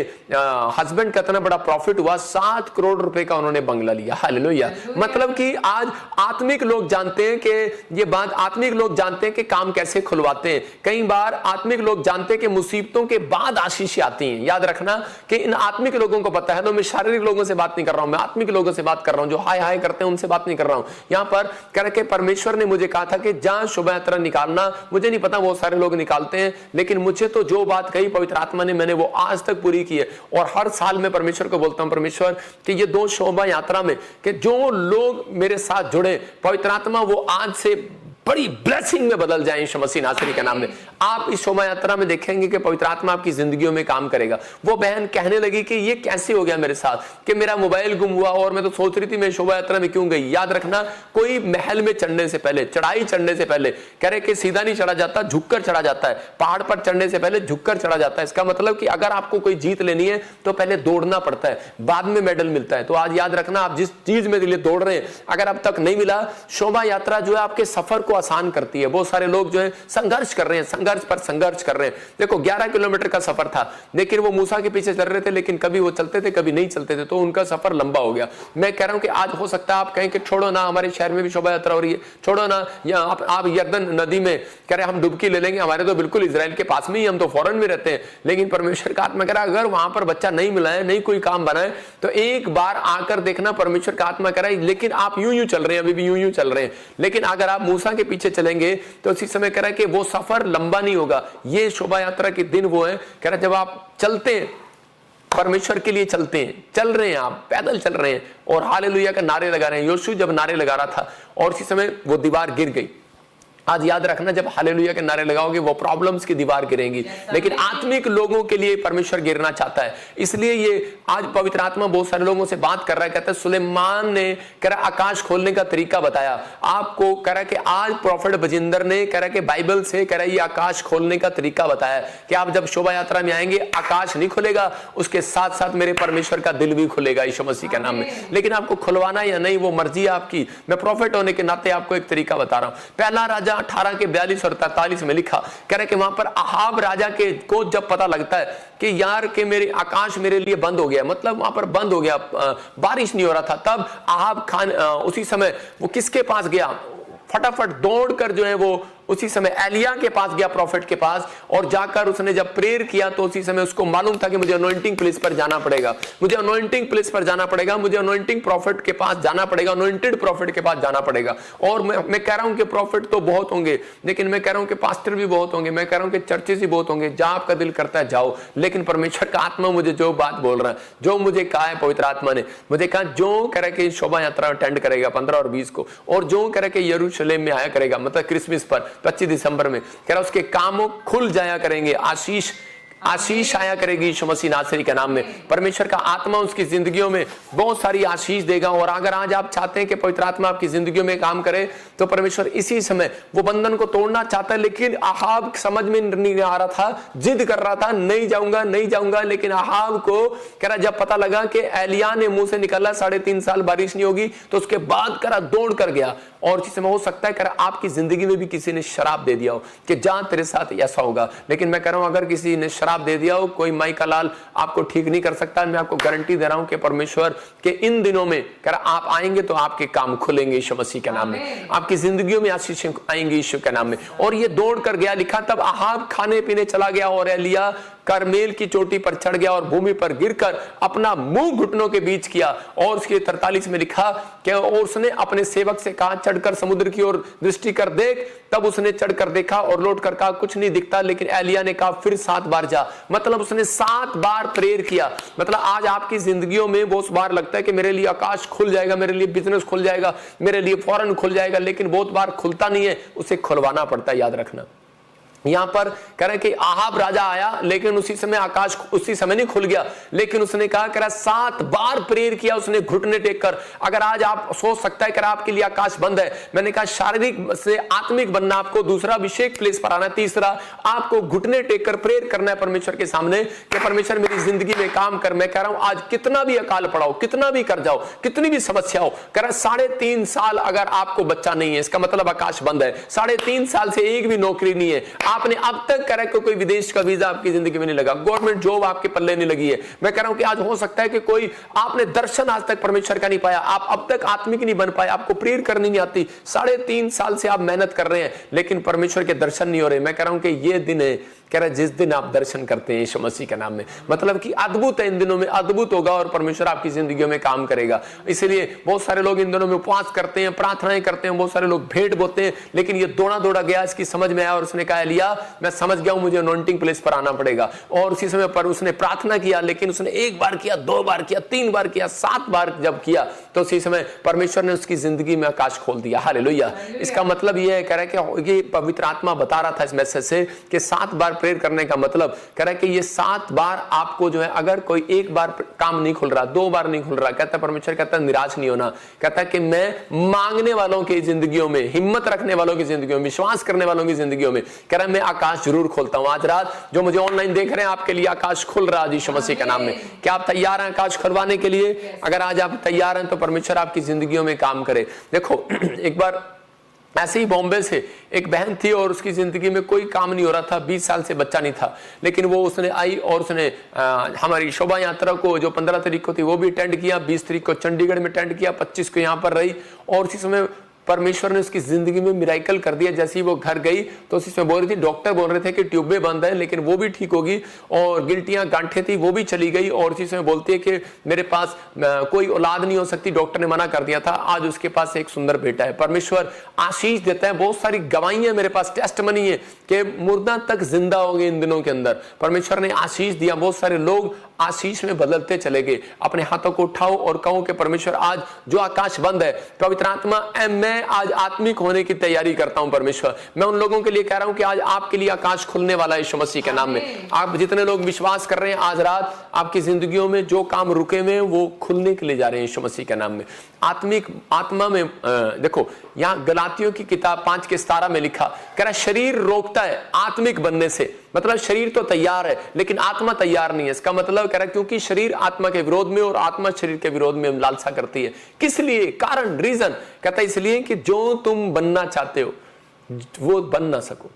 हस्बैंड का इतना बड़ा प्रॉफिट हुआ, 7 करोड़ रुपए का उन्होंने बंगला लिया। हालेलुया। मतलब कि आज आत्मिक लोग जानते हैं कि ये बात, आत्मिक लोग जानते हैं कि काम कैसे खुलवाते हैं। कई बार आत्मिक लोग जानते हैं कि मुसीबतों के बाद आशीष आती हैं। याद रखना कि इन आत्मिक लोगों को पता है। तो मैं शारीरिक लोगों से बात नहीं कर रहा हूं, मैं आत्मिक लोगों से बात कर रहा हूं, जो हाय हाय करते हैं उनसे बात नहीं कर रहा हूं। यहां पर कह के परमेश्वर ने मुझे कहा था कि जहां शोभा यात्रा निकालना, मुझे नहीं पता बहुत सारे लोग निकालते हैं, लेकिन मुझे तो जो बात कही पवित्र आत्मा ने, मैंने वो आज तक पूरी की है। और हर साल मैं परमेश्वर को बोलता हूं, परमेश्वर कि ये 2 शोभा यात्रा में कि जो लोग मेरे साथ जुड़े, पवित्र आत्मा वो आज से बड़ी ब्लेसिंग में बदल जाए यीशु मसीह नासरी के नाम में। आप इस शोभा यात्रा में देखेंगे कि पवित्र आत्मा आपकी जिंदगियों में काम करेगा। वो बहन कहने लगी कि ये कैसे हो गया मेरे साथ कि मेरा मोबाइल गुम हुआ और मैं तो सोच रही थी मैं शोभा यात्रा में क्यों गई। याद रखना, कोई महल में चढ़ने से पहले, चढ़ाई चढ़ने से पहले, कह रहे कि सीधा नहीं चढ़ा जाता, झुककर चढ़ा जाता है। पहाड़ पर चढ़ने से पहले झुककर चढ़ा जाता है। इसका मतलब कि अगर आपको कोई जीत लेनी है तो पहले दौड़ना पड़ता है, बाद में मेडल मिलता है। तो आज याद रखना, आप जिस चीज में लिए दौड़ रहे हैं, अगर अब तक नहीं मिला, शोभा यात्रा जो है आपके सफर को आसान करती है। बहुत सारे लोग जो है संघर्ष कर रहे हैं, संघर्ष पर संघर्ष कर रहे हैं। देखो 11 किलोमीटर का सफर था, लेकिन वो मूसा के पीछे चल रहे थे, लेकिन कभी वो चलते थे कभी नहीं चलते थे, तो उनका सफर लंबा हो गया। मैं कह रहा हूं कि आज हो सकता है आप कहें कि छोड़ो ना, हमारे शहर में भी शोभा यात्रा हो रही है, छोड़ो ना, या आप यर्दन नदी में कह रहे हम डुबकी ले लेंगे, हमारे तो बिल्कुल इजराइल के पास में ही, हम तो फॉरेन में रहते हैं। लेकिन परमेश्वर का आत्मा कह रहा है अगर वहां पर बच्चा नहीं मिला है, नहीं कोई काम बना है, तो एक बार आकर देखना। परमेश्वर का आत्मा कह रहा है लेकिन आप यूं चल रहे हैं, अभी भी यूं चल रहे हैं, लेकिन अगर आप मूसा के पीछे चलेंगे तो इसी समय कह रहा है कि वो सफर लंबा नहीं होगा। ये शोभा यात्रा के दिन वो है, कह रहा है जब आप चलते हैं, परमेश्वर के लिए चलते हैं, चल रहे हैं, आप पैदल चल रहे हैं और हालेलुया का नारे लगा रहे हैं। यीशु जब नारे लगा रहा था और इसी समय वो दीवार गिर गई। आज याद रखना, जब हालेलुया के नारे लगाओगे वो प्रॉब्लम्स की दीवार गिरेंगी, लेकिन आत्मिक लोगों के लिए परमेश्वर गिरना चाहता है। इसलिए ये आज पवित्र आत्मा बहुत सारे लोगों से बात कर रहा है। कहता है सुलेमान ने कह रहा आकाश खोलने का तरीका बताया आपको, कह रहा कि आज प्रॉफिट बजिंदर ने कह रहा कि बाइबल से कह रहा ये आकाश खोलने का तरीका बताया कि आप जब शोभा यात्रा में आएंगे आकाश नहीं खुलेगा, उसके साथ साथ मेरे परमेश्वर का दिल भी खुलेगा यीशु मसीह के नाम में। लेकिन आपको खुलवाना या नहीं वो मर्जी है आपकी। मैं प्रॉफिट होने के नाते आपको एक तरीका बता रहा हूं। पहला राजा 18 के 42 और 43 में लिखा, कह रहे कि वहां पर अहाब राजा के को जब पता लगता है कि यार के मेरे आकाश मेरे लिए बंद हो गया, मतलब वहां पर बंद हो गया, बारिश नहीं हो रहा था, तब अहाब खान उसी समय वो किसके पास गया, फटाफट दौड़कर जो है वो उसी समय एलिया के पास गया, प्रॉफिट के पास, और जाकर उसने जब प्रेयर किया तो उसी समय उसको मालूम था कि मुझे अनॉइंटिंग प्लेस पर जाना पड़ेगा, मुझे अनॉइंटिंग प्लेस पर जाना पड़ेगा, मुझे अनॉइंटिंग प्रॉफिट के पास जाना पड़ेगा, अनॉइंटेड प्रॉफिट के पास जाना पड़ेगा। और मैं कह रहा हूं कि प्रॉफिट तो बहुत होंगे, लेकिन मैं कह रहा हूं कि पास्टर भी बहुत होंगे, मैं कह रहा हूं कि चर्चेस भी बहुत होंगे, जहां आपका दिल करता है जाओ। लेकिन परमेश्वर का आत्मा मुझे जो बात बोल रहा है, जो मुझे कहा है पवित्र आत्मा ने, मुझे कहा जो कह रहा है कि शोभा यात्रा अटेंड करेगा 15 और 20 को, और जो कह रहा है कि यरूशलेम में आया करेगा, मतलब क्रिसमस पर 25 दिसंबर में, कह रहा उसके कामों खुल जाया करेंगे, आशीष आया करेगी यीशु मसीह नासरी के नाम में। परमेश्वर का आत्मा उसकी जिंदगियों में बहुत सारी आशीष देगा। और अगर आज आप चाहते हैं कि पवित्र आत्मा आपकी जिंदगियों में काम करे, तो परमेश्वर इसी समय वो बंधन को तोड़ना चाहता है। लेकिन अहाब समझ में नहीं आ रहा था, जिद कर रहा था, नहीं जाऊंगा। लेकिन अहाब को कह रहा जब पता लगा कि एलिया ने मुंह से निकला 3.5 साल बारिश नहीं होगी, तो उसके बाद कह रहा दौड़ कर गया। और इस समय हो सकता है कह रहा आपकी जिंदगी में भी किसी ने शराब दे दिया हो कि जा तेरे साथ ऐसा होगा। लेकिन मैं कह रहा हूं अगर किसी ने शराब दे दिया हो, कोई माई का लाल आपको ठीक नहीं कर सकता। मैं आपको गारंटी दे रहा हूं कि परमेश्वर के इन दिनों में कह रहा आप आएंगे तो आपके काम खुलेंगे यीशु मसीह के नाम में, आपकी जिंदगियों में आशीष आएंगे यीशु के नाम में। और ये दौड़ कर गया, लिखा तब अहाब खाने पीने चला गया और एलिया करमेल की चोटी पर चढ़ गया और भूमि पर गिरकर अपना मुंह घुटनों के बीच किया। और उसके 43 में लिखा कि और उसने अपने सेवक से कहा, चढ़कर समुद्र की ओर दृष्टि कर देख। तब उसने चढ़कर देखा और लौटकर कहा, कुछ नहीं दिखता। लेकिन एलिया ने कहा, फिर 7 बार जा। मतलब उसने 7 बार प्रेयर किया। मतलब आज आपकी जिंदगियों में बहुत बार लगता है कि मेरे लिए आकाश खुल जाएगा, मेरे लिए बिजनेस खुल जाएगा, मेरे लिए फौरन खुल जाएगा, लेकिन बहुत बार खुलता नहीं है, उसे खुलवाना पड़ता है। याद रखना, यहां पर कह रहे कि आहाब राजा आया, लेकिन उसी समय आकाश उसी समय नहीं खुल गया, लेकिन उसने कहा कि 7 बार प्रेयर किया उसने घुटने टेक कर। अगर आज आप सोच सकता है कि आपके लिए आकाश बंद है, मैंने कहा शारीरिक से आत्मिक बनना आपको, दूसरा अभिषेक प्लेस पर आना, तीसरा आपको घुटने टेक कर प्रेयर करना है परमेश्वर के सामने कि परमेश्वर मेरी जिंदगी में काम कर। मैं कह रहा हूं आज कितना भी अकाल पड़ाओ, कितना भी कर जाओ, कितनी भी समस्या हो, कह रहा 3.5 साल अगर आपको बच्चा नहीं है, इसका मतलब आकाश बंद है। 3.5 साल से एक भी नौकरी नहीं है, आपने अब तक कह रहा है कोई विदेश का वीजा आपकी जिंदगी में नहीं लगा, गवर्नमेंट जॉब आपके पल्ले नहीं लगी है। मैं कह रहा हूं कि आज हो सकता है कि कोई आपने दर्शन आज तक परमेश्वर का नहीं पाया, आप अब तक आत्मिक नहीं बन पाए, आपको प्रेयर करनी नहीं आती, 3.5 साल से आप मेहनत कर रहे हैं लेकिन परमेश्वर के दर्शन नहीं हो रहे। मैं कह रहा हूं कि ये दिन है, कह रहा है जिस दिन आप दर्शन करते हैं यीशु मसीह के नाम में, मतलब कि अद्भुत है, इन दिनों में अद्भुत होगा और परमेश्वर आपकी जिंदगियों में काम करेगा। इसलिए बहुत सारे लोग इन दिनों में उपवास करते हैं, प्रार्थनाएं करते हैं, बहुत सारे लोग भेंट बोते हैं, लेकिन ये दौड़ा दौड़ा गया, इसकी समझ में आया और उसने कहा, एलिया मैं समझ गया हूं, मुझे अनॉइंटिंग प्लेस पर आना पड़ेगा। और उसी समय पर उसने प्रार्थना किया, लेकिन उसने 1 बार किया, 2 बार किया, 3 बार किया, 7 बार जब किया तो उसी समय परमेश्वर ने उसकी जिंदगी में आकाश खोल दिया। हालेलुया। इसका मतलब यह है, कह रहा है कि ये पवित्र आत्मा बता रहा था इस मैसेज से कि 7 बार प्रेयर करने का मतलब कह रहा है कि ये 7 बार आपको जो है, अगर कोई 1 बार काम नहीं खुल रहा, 2 बार नहीं खुल रहा, कहता परमेश्वर कहता निराश नहीं होना, कहता कि मैं मांगने वालों की जिंदगियों में, हिम्मत रखने वालों की जिंदगियों में, विश्वास करने वालों की जिंदगियों में, कह रहा है मैं आकाश जरूर खोलता हूं। आज रात जो मुझे ऑनलाइन देख रहे हैं, आपके लिए आकाश खुल रहा है यीशु मसीह के नाम में। क्या आप तैयार हैं आकाश खुलवाने के लिए? अगर आज आप तैयार हैं तो परमेश्वर आपकी जिंदगियों में काम करे। देखो एक बार ऐसे ही बॉम्बे से एक बहन थी और उसकी जिंदगी में कोई काम नहीं हो रहा था, 20 साल से बच्चा नहीं था, लेकिन वो उसने आई और उसने हमारी शोभा यात्रा को जो 15 तारीख को थी वो भी अटेंड किया, 20 तारीख को चंडीगढ़ में अटेंड किया, 25 को यहाँ पर रही और उसी समय परमेश्वर ने उसकी जिंदगी में मिराइकल कर दिया। जैसे ही वो घर गई तो उसमें बोल रही थी, डॉक्टर बोल रहे थे कि ट्यूबें बंद है, लेकिन वो भी ठीक होगी, और गिल्टियां गांठें थी वो भी चली गई, और उसी समय बोलती है कि मेरे पास कोई औलाद नहीं हो सकती, डॉक्टर ने मना कर दिया था। आज उसके पास एक सुंदर बेटा है। परमेश्वर आशीष देता है। बहुत सारी गवाहियां मेरे पास, टेस्टमनी है कि मुर्दा तक जिंदा हो गए इन दिनों के अंदर। परमेश्वर ने आशीष दिया, बहुत सारे लोग आशीष में बदलते चले गए। अपने हाथों को उठाओ और कहो कि परमेश्वर आज जो आकाश बंद है, पवित्र आत्मा मैं आज आत्मिक होने की तैयारी करता हूं। परमेश्वर मैं उन लोगों के लिए कह रहा हूं कि आज आपके लिए आकाश खुलने वाला है यीशु मसीह के नाम में। आप जितने लोग विश्वास कर रहे हैं, आज रात आपकी जिंदगियों में जो काम रुके हुए वो खुलने के लिए जा रहे हैं यीशु मसीह के नाम में। आत्मिक आत्मा में देखो यहां गलातियों की किताब 5:17 में लिखा, कह रहा शरीर रोकता है आत्मिक बनने से। मतलब शरीर तो तैयार है लेकिन आत्मा तैयार नहीं है। इसका मतलब कह रहा है क्योंकि शरीर आत्मा के विरोध में और आत्मा शरीर के विरोध में लालसा करती है। किस लिए? कारण, रीजन, कहता है इसलिए कि जो तुम बनना चाहते हो वो बन ना सको।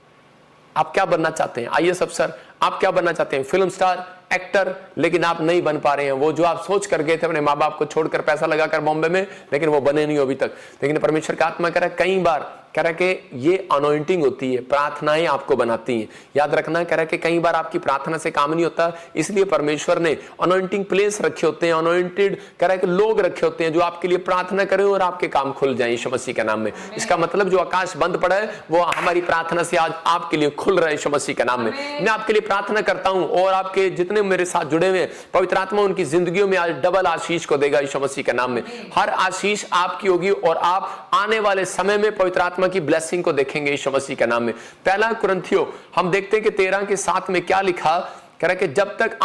आप क्या बनना चाहते हैं? IAS अफसर। आप क्या बनना चाहते हैं? फिल्म स्टार, एक्टर, लेकिन आप नहीं बन पा रहे हैं। वो जो आप सोच कर गए थे अपने माँ बाप को छोड़कर, पैसा लगाकर बॉम्बे में, लेकिन वो बने नहीं हो अभी तक। लेकिन परमेश्वर का आत्मा कह रहा है कई बार, कह रहा है कि ये अनॉइंटिंग होती है, प्रार्थनाएं आपको बनाती हैं। याद रखना, कह रहा है कि कई बार आपकी प्रार्थना से काम नहीं होता, इसलिए परमेश्वर ने अनॉइंटिंग प्लेस रखे होते हैं, अनॉइंटेड कह रहा है कि लोग रखे होते हैं जो आपके लिए प्रार्थना करें और आपके काम खुल जाए यीशु मसीह के नाम में। इसका मतलब जो आकाश बंद पड़ा है वो हमारी प्रार्थना से आज आपके लिए खुल रहा है यीशु मसीह के नाम में। मैं आपके लिए प्रार्थना करता हूं और आपके जितने मेरे साथ जुड़े हुए पवित्र आत्मा उनकी जिंदगियों में आज डबल आशीष को देगा यीशु मसीह के नाम में। हर आशीष आपकी होगी और आप आने वाले समय में पवित्र आत्मा की ब्लेसिंग को देखेंगे यीशु मसीह के नाम में। पहला कुरिन्थियों हम देखते हैं कि 13:7 में क्या लिखा, कह रहा है कि जब तक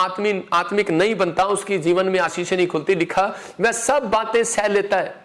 आत्मिक नहीं बनता उसकी जीवन में आशीषें नहीं खुलती। लिखा वह सब बातें सह लेता है।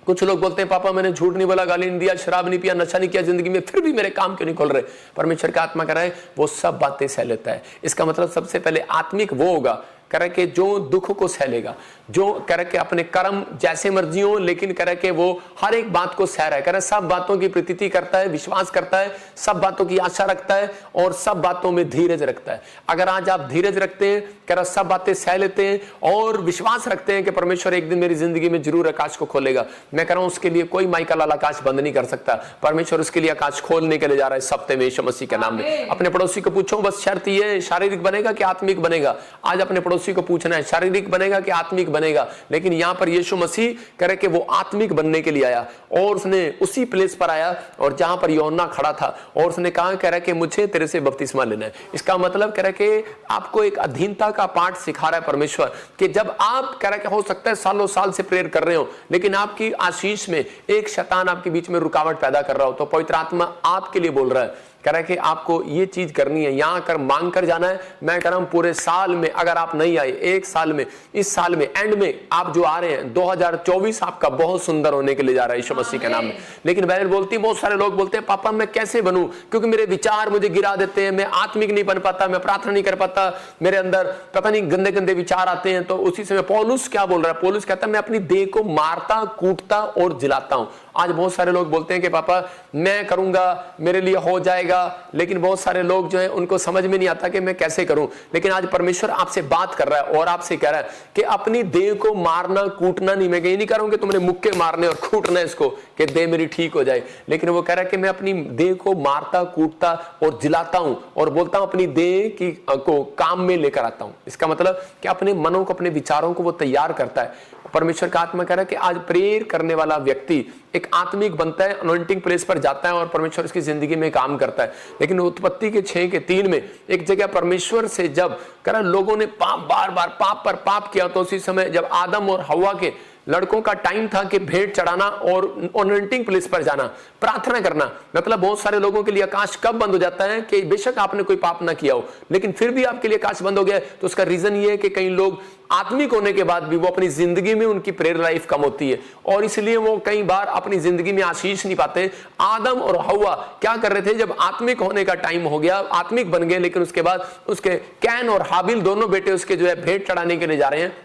कुछ लोग बोलते हैं पापा मैंने झूठ नहीं बोला, गाली नहीं दिया, शराब नहीं पिया, नशा नहीं किया जिंदगी में, फिर भी मेरे काम क्यों नहीं खुल रहे? परमेश्वर का आत्मा कह रहा है वो सब बातें सह लेता है। इसका मतलब सबसे पहले आत्मिक वो होगा, कह के जो दुख को सह लेगा, जो कह के अपने कर्म जैसे मर्जी हो लेकिन कह के वो हर एक बात को सह रहा है, कह सब बातों की प्रतीति करता है, विश्वास करता है, सब बातों की आशा रखता है और सब बातों में धीरज रखता है। अगर आज आप धीरज रखते हैं, कह रहा सब बातें सह लेते हैं और विश्वास रखते हैं कि परमेश्वर एक दिन मेरी जिंदगी में जरूर आकाश को खोलेगा, मैं कह रहा हूं उसके लिए कोई माइकल लाल आकाश बंद नहीं कर सकता। परमेश्वर उसके लिए आकाश खोलने के लिए जा रहा है इस हफ्ते में यीशु मसीह के नाम में। अपने पड़ोसी को पूछो, बस शर्त ये, शारीरिक बनेगा कि आत्मिक बनेगा? आज अपने पड़ोसी को पूछना है शारीरिक बनेगा कि आत्मिक बनेगा। लेकिन यहां पर यीशु मसीह करे कि वो आत्मिक बनने के लिए आया और उसने उसी प्लेस पर आया और जहां पर यूहन्ना खड़ा था और उसने कहा कह रहा कि मुझे तेरे से बपतिस्मा लेना है। इसका मतलब कह रहा कि आपको एक अधीनता का पाठ सिखा रहा है परमेश्वर कि जब आप कह रहा कि हो सकता है सालों साल से प्रेयर कर रहे हो लेकिन आपकी आशीष में एक शैतान आपके बीच में रुकावट पैदा कर रहा हो, तो पवित्र आत्मा आपके लिए बोल रहा है, कह रहा है कि आपको ये चीज करनी है, यहां कर मांग कर जाना है। मैं कह रहा हूं पूरे साल में अगर आप नहीं आए, एक साल में, इस साल में एंड में आप जो आ रहे हैं 2024 आपका बहुत सुंदर होने के लिए जा रहा है यीशु मसीह के नाम में। लेकिन बाइबल बोलती है, बहुत सारे लोग बोलते हैं पापा मैं कैसे बनूं, क्योंकि मेरे विचार मुझे गिरा देते हैं, मैं आत्मिक नहीं बन पाता, मैं प्रार्थना नहीं कर पाता, मेरे अंदर पता नहीं गंदे गंदे विचार आते हैं। तो उसी समय पौलुस क्या बोल रहा है? पौलुस कहता है मैं अपनी देह को मारता, कूटता और जिलाता हूं। आज बहुत सारे लोग बोलते हैं कि पापा मैं करूंगा, मेरे लिए हो जाएगा, लेकिन बहुत सारे लोग जो है उनको समझ में नहीं आता कि मैं कैसे करूं। लेकिन आज परमेश्वर आपसे बात कर रहा है और आपसे कह रहा है कि अपनी देह को मारना, कूटना नहीं। मैं ये नहीं कह रहा हूं कि तुमने मुक्के मारने और कूटना इसको कि देह मेरी ठीक हो जाए, लेकिन वो कह रहा है कि मैं अपनी देह को मारता, कूटता और जिलाता हूं और बोलता हूं अपनी देह की को काम में लेकर आता हूं। इसका मतलब कि अपने मनों को, अपने विचारों को वो तैयार करता है। परमेश्वर का आत्मा कह रहा है कि आज प्रेयर करने वाला व्यक्ति एक आत्मिक बनता है, अनॉइंटिंग प्लेस पर जाता है और परमेश्वर इसकी जिंदगी में काम करता है। लेकिन उत्पत्ति के 6:3 में एक जगह परमेश्वर से जब कह रहा लोगों ने बार बार पाप पर पाप किया, तो उसी समय जब आदम और हव्वा के लड़कों का टाइम था कि भेंट चढ़ाना और अनॉइंटिंग प्लेस पर जाना, प्रार्थना करना। मतलब बहुत सारे लोगों के लिए आकाश कब बंद हो जाता है कि बेशक आपने कोई पाप ना किया हो लेकिन फिर भी आपके लिए आकाश बंद हो गया, तो उसका रीजन ये है कि कई लोग आत्मिक होने के बाद भी वो अपनी जिंदगी में उनकी प्रेयर लाइफ कम होती है और इसलिए वो कई बार अपनी जिंदगी में आशीष नहीं पाते। आदम और हव्वा क्या कर रहे थे? जब आत्मिक होने का टाइम हो गया, आत्मिक बन गए, लेकिन उसके बाद उसके कैन और हाबिल दोनों बेटे उसके जो है भेंट चढ़ाने के लिए जा रहे हैं,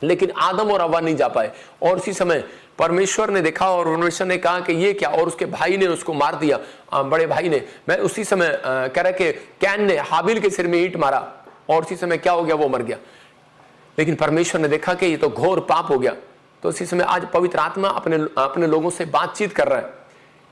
लेकिन आदम और हव्वा नहीं जा पाए। और उसी समय परमेश्वर ने देखा और परमेश्वर ने कहा कि ये क्या, और उसके भाई ने उसको मार दिया, बड़े भाई ने। मैं उसी समय कह रहा कि कैन ने हाबिल के सिर में ईंट मारा और उसी समय क्या हो गया? वो मर गया। लेकिन परमेश्वर ने देखा कि ये तो घोर पाप हो गया। तो उसी समय आज पवित्र आत्मा अपने लोगों से बातचीत कर रहा है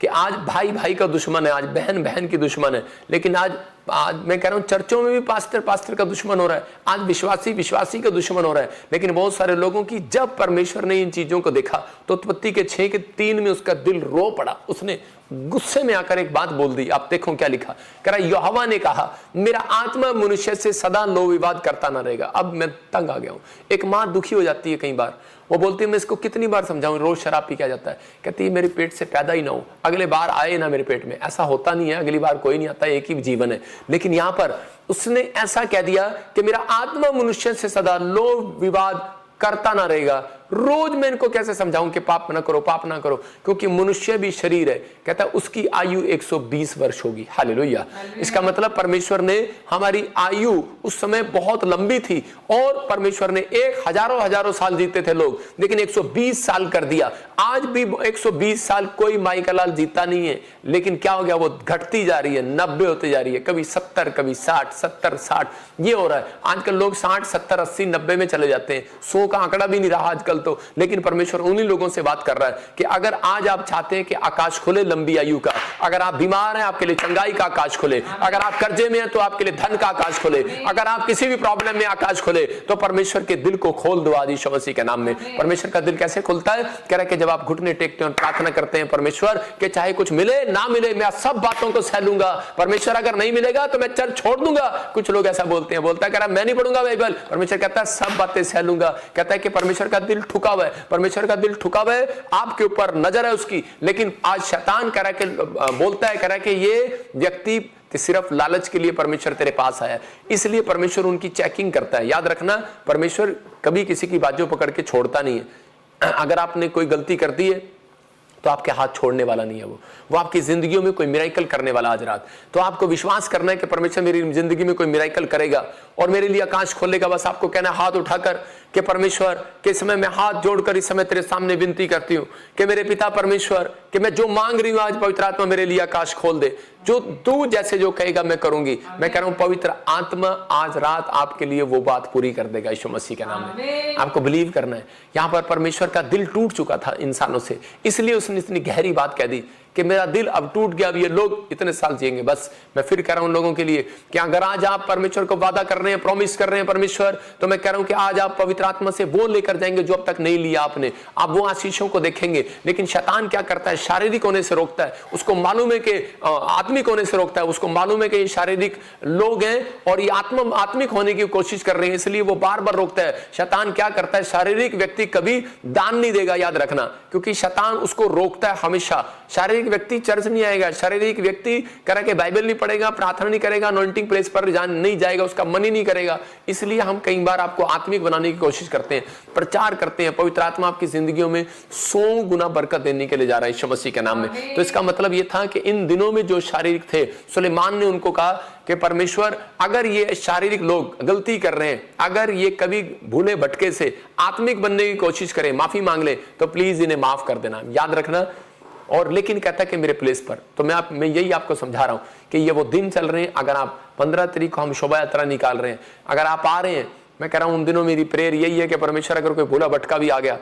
कि आज भाई भाई का दुश्मन है, आज बहन बहन की दुश्मन है। लेकिन आज मैं कह रहा हूं चर्चों में भी पास्टर का दुश्मन हो रहा है, आज विश्वासी का दुश्मन हो रहा है। लेकिन बहुत सारे लोगों की जब परमेश्वर ने इन चीजों को देखा तो उत्पत्ति के 6:3 में उसका दिल रो पड़ा। उसने गुस्से में आकर एक बात बोल दी। आप देखो क्या लिखा, कह रहा यहोवा ने कहा मेरा आत्मा मनुष्य से सदा लो विवाद करता ना रहेगा। अब मैं तंग आ गया हूं। एक माँ दुखी हो जाती है, कई बार वो बोलती है मैं इसको कितनी बार समझाऊं, रोज शराब पी क्या जाता है। कहती है मेरे पेट से पैदा ही ना हो, अगले बार आए ना मेरे पेट में। ऐसा होता नहीं है, अगली बार कोई नहीं आता, एक ही जीवन है। लेकिन यहां पर उसने ऐसा कह दिया कि मेरा आत्मा मनुष्य से सदा लो विवाद करता ना रहेगा। रोज मैं इनको कैसे समझाऊं कि पाप ना करो, पाप ना करो, क्योंकि मनुष्य भी शरीर है। कहता है उसकी आयु 120 वर्ष होगी। हालेलुया। इसका मतलब परमेश्वर ने हमारी आयु उस समय बहुत लंबी थी और परमेश्वर ने हजारों साल जीते थे लोग, लेकिन 120 साल कर दिया। आज भी 120 साल कोई माई का लाल जीता नहीं है, लेकिन क्या हो गया? वो घटती जा रही है, 90 होती जा रही है, कभी 70, कभी 60, 70, 60 ये हो रहा है। आजकल लोग 60, 70, 80, 90 में चले जाते हैं। 100 का आंकड़ा भी नहीं रहा आजकल तो। लेकिन परमेश्वर उन्हीं लोगों से बात कर रहा है कि अगर आज आप चाहते हैं कि आकाश खुले लंबी आयु का, अगर आप बीमार हैं आपके लिए चंगाई का आकाश खुले, अगर आप कर्जे में हैं तो आपके लिए धन का आकाश खुले, अगर आप किसी भी प्रॉब्लम में आकाश खुले, तो परमेश्वर के दिल को खोल दो आज यीशु मसीह के नाम में। परमेश्वर का दिल कैसे खुलता है? कह रहा है कि जब आप घुटने टेकते हैं और प्रार्थना करते हैं परमेश्वर के चाहे कुछ मिले ना मिले मैं सब बातों को सह लूंगा। परमेश्वर अगर नहीं मिलेगा तो मैं चर्च छोड़ दूंगा। कुछ लोग ऐसा बोलते हैं, बोलता है कह रहा मैं नहीं पढ़ूंगा बाइबल। परमेश्वर कहता है सब बातें सह लूंगा। कहता है कि परमेश्वर का दिल ठुका हुआ है, परमेश्वर का दिल ठुका हुआ है, आपके ऊपर नजर है उसकी। लेकिन आज शैतान कह रहा है कि बोलता है, कह रहा है कि ये व्यक्ति सिर्फ लालच के लिए परमेश्वर तेरे पास आया, इसलिए परमेश्वर उनकी चेकिंग करता है। याद रखना, परमेश्वर कभी किसी की बाजू पकड़ के छोड़ता नहीं है। अगर आपने कोई गलती कर दी है तो आपके हाथ छोड़ने वाला नहीं है। वो आपकी जिंदगियों में कोई मिराइकल करने वाला आज रात। तो आपको विश्वास करना है कि परमेश्वर मेरी जिंदगी में कोई मिराइकल करेगा और मेरे लिए आकाश खोलेगा। बस आपको कहना है हाथ उठाकर कि परमेश्वर के समय मैं हाथ जोड़कर इस समय तेरे सामने विनती करती हूँ कि मेरे पिता परमेश्वर कि मैं जो मांग रही हूँ आज पवित्र आत्मा मेरे लिए आकाश खोल दे। जो तू जैसे जो कहेगा मैं करूंगी। मैं कह रहा हूँ पवित्र आत्मा आज रात आपके लिए वो बात पूरी कर देगा यीशु मसीह के नाम में। आपको बिलीव करना है। यहाँ पर परमेश्वर का दिल टूट चुका था इंसानों से, इसलिए उसने इतनी गहरी बात कह दी कि मेरा दिल अब टूट गया, अब ये लोग इतने साल जिएंगे। बस मैं फिर कह रहा हूं लोगों के लिए कि अगर आज आप परमेश्वर को वादा कर रहे हैं, प्रॉमिस कर रहे हैं परमेश्वर, तो मैं कह रहा हूं कि आज आप पवित्र आत्मा से वो लेकर जाएंगे जो अब तक नहीं लिया आपने। आप वो आशीषों को देखेंगे। लेकिन शैतान क्या करता है? शारीरिक होने से रोकता है। उसको मालूम है कि आत्मिक होने से रोकता है। उसको मालूम है कि ये शारीरिक लोग हैं और ये आत्मिक होने की कोशिश कर रहे हैं, इसलिए वो बार बार रोकता है। शैतान क्या करता है? शारीरिक व्यक्ति कभी दान नहीं देगा, याद रखना, क्योंकि शैतान उसको रोकता है हमेशा। शारीरिक व्यक्ति चर्च नहीं आएगा, शारीरिक व्यक्ति कह के बाइबल नहीं पढ़ेगा, प्रार्थना नहीं करेगा, अनॉइंटिंग प्लेस पर नहीं जाएगा, उसका मन ही नहीं करेगा। इसलिए हम कई बार आपको आत्मिक बनाने की कोशिश करते हैं, प्रचार करते हैं। पवित्र आत्मा आपकी जिंदगियों में 100 गुना बरकत देने के लिए जा रहा है यीशु मसीह के नाम में। तो इसका मतलब यह था कि इन दिनों में जो शारीरिक थे, सुलेमान ने उनको कहा कि परमेश्वर अगर ये शारीरिक लोग गलती कर रहे हैं, अगर ये कभी भूले भटके से आत्मिक बनने की कोशिश करें, माफी मांग ले, तो प्लीज इन्हें माफ कर देना, याद रखना। और लेकिन कहता है कि मेरे प्लेस पर, तो मैं यही आपको समझा रहा हूं कि ये वो दिन चल रहे हैं। अगर आप 15 तारीख को हम शोभा यात्रा निकाल रहे हैं, अगर आप आ रहे हैं, मैं कह रहा हूं उन दिनों मेरी प्रेयर यही है कि परमेश्वर अगर कोई भूला भटका भी आ गया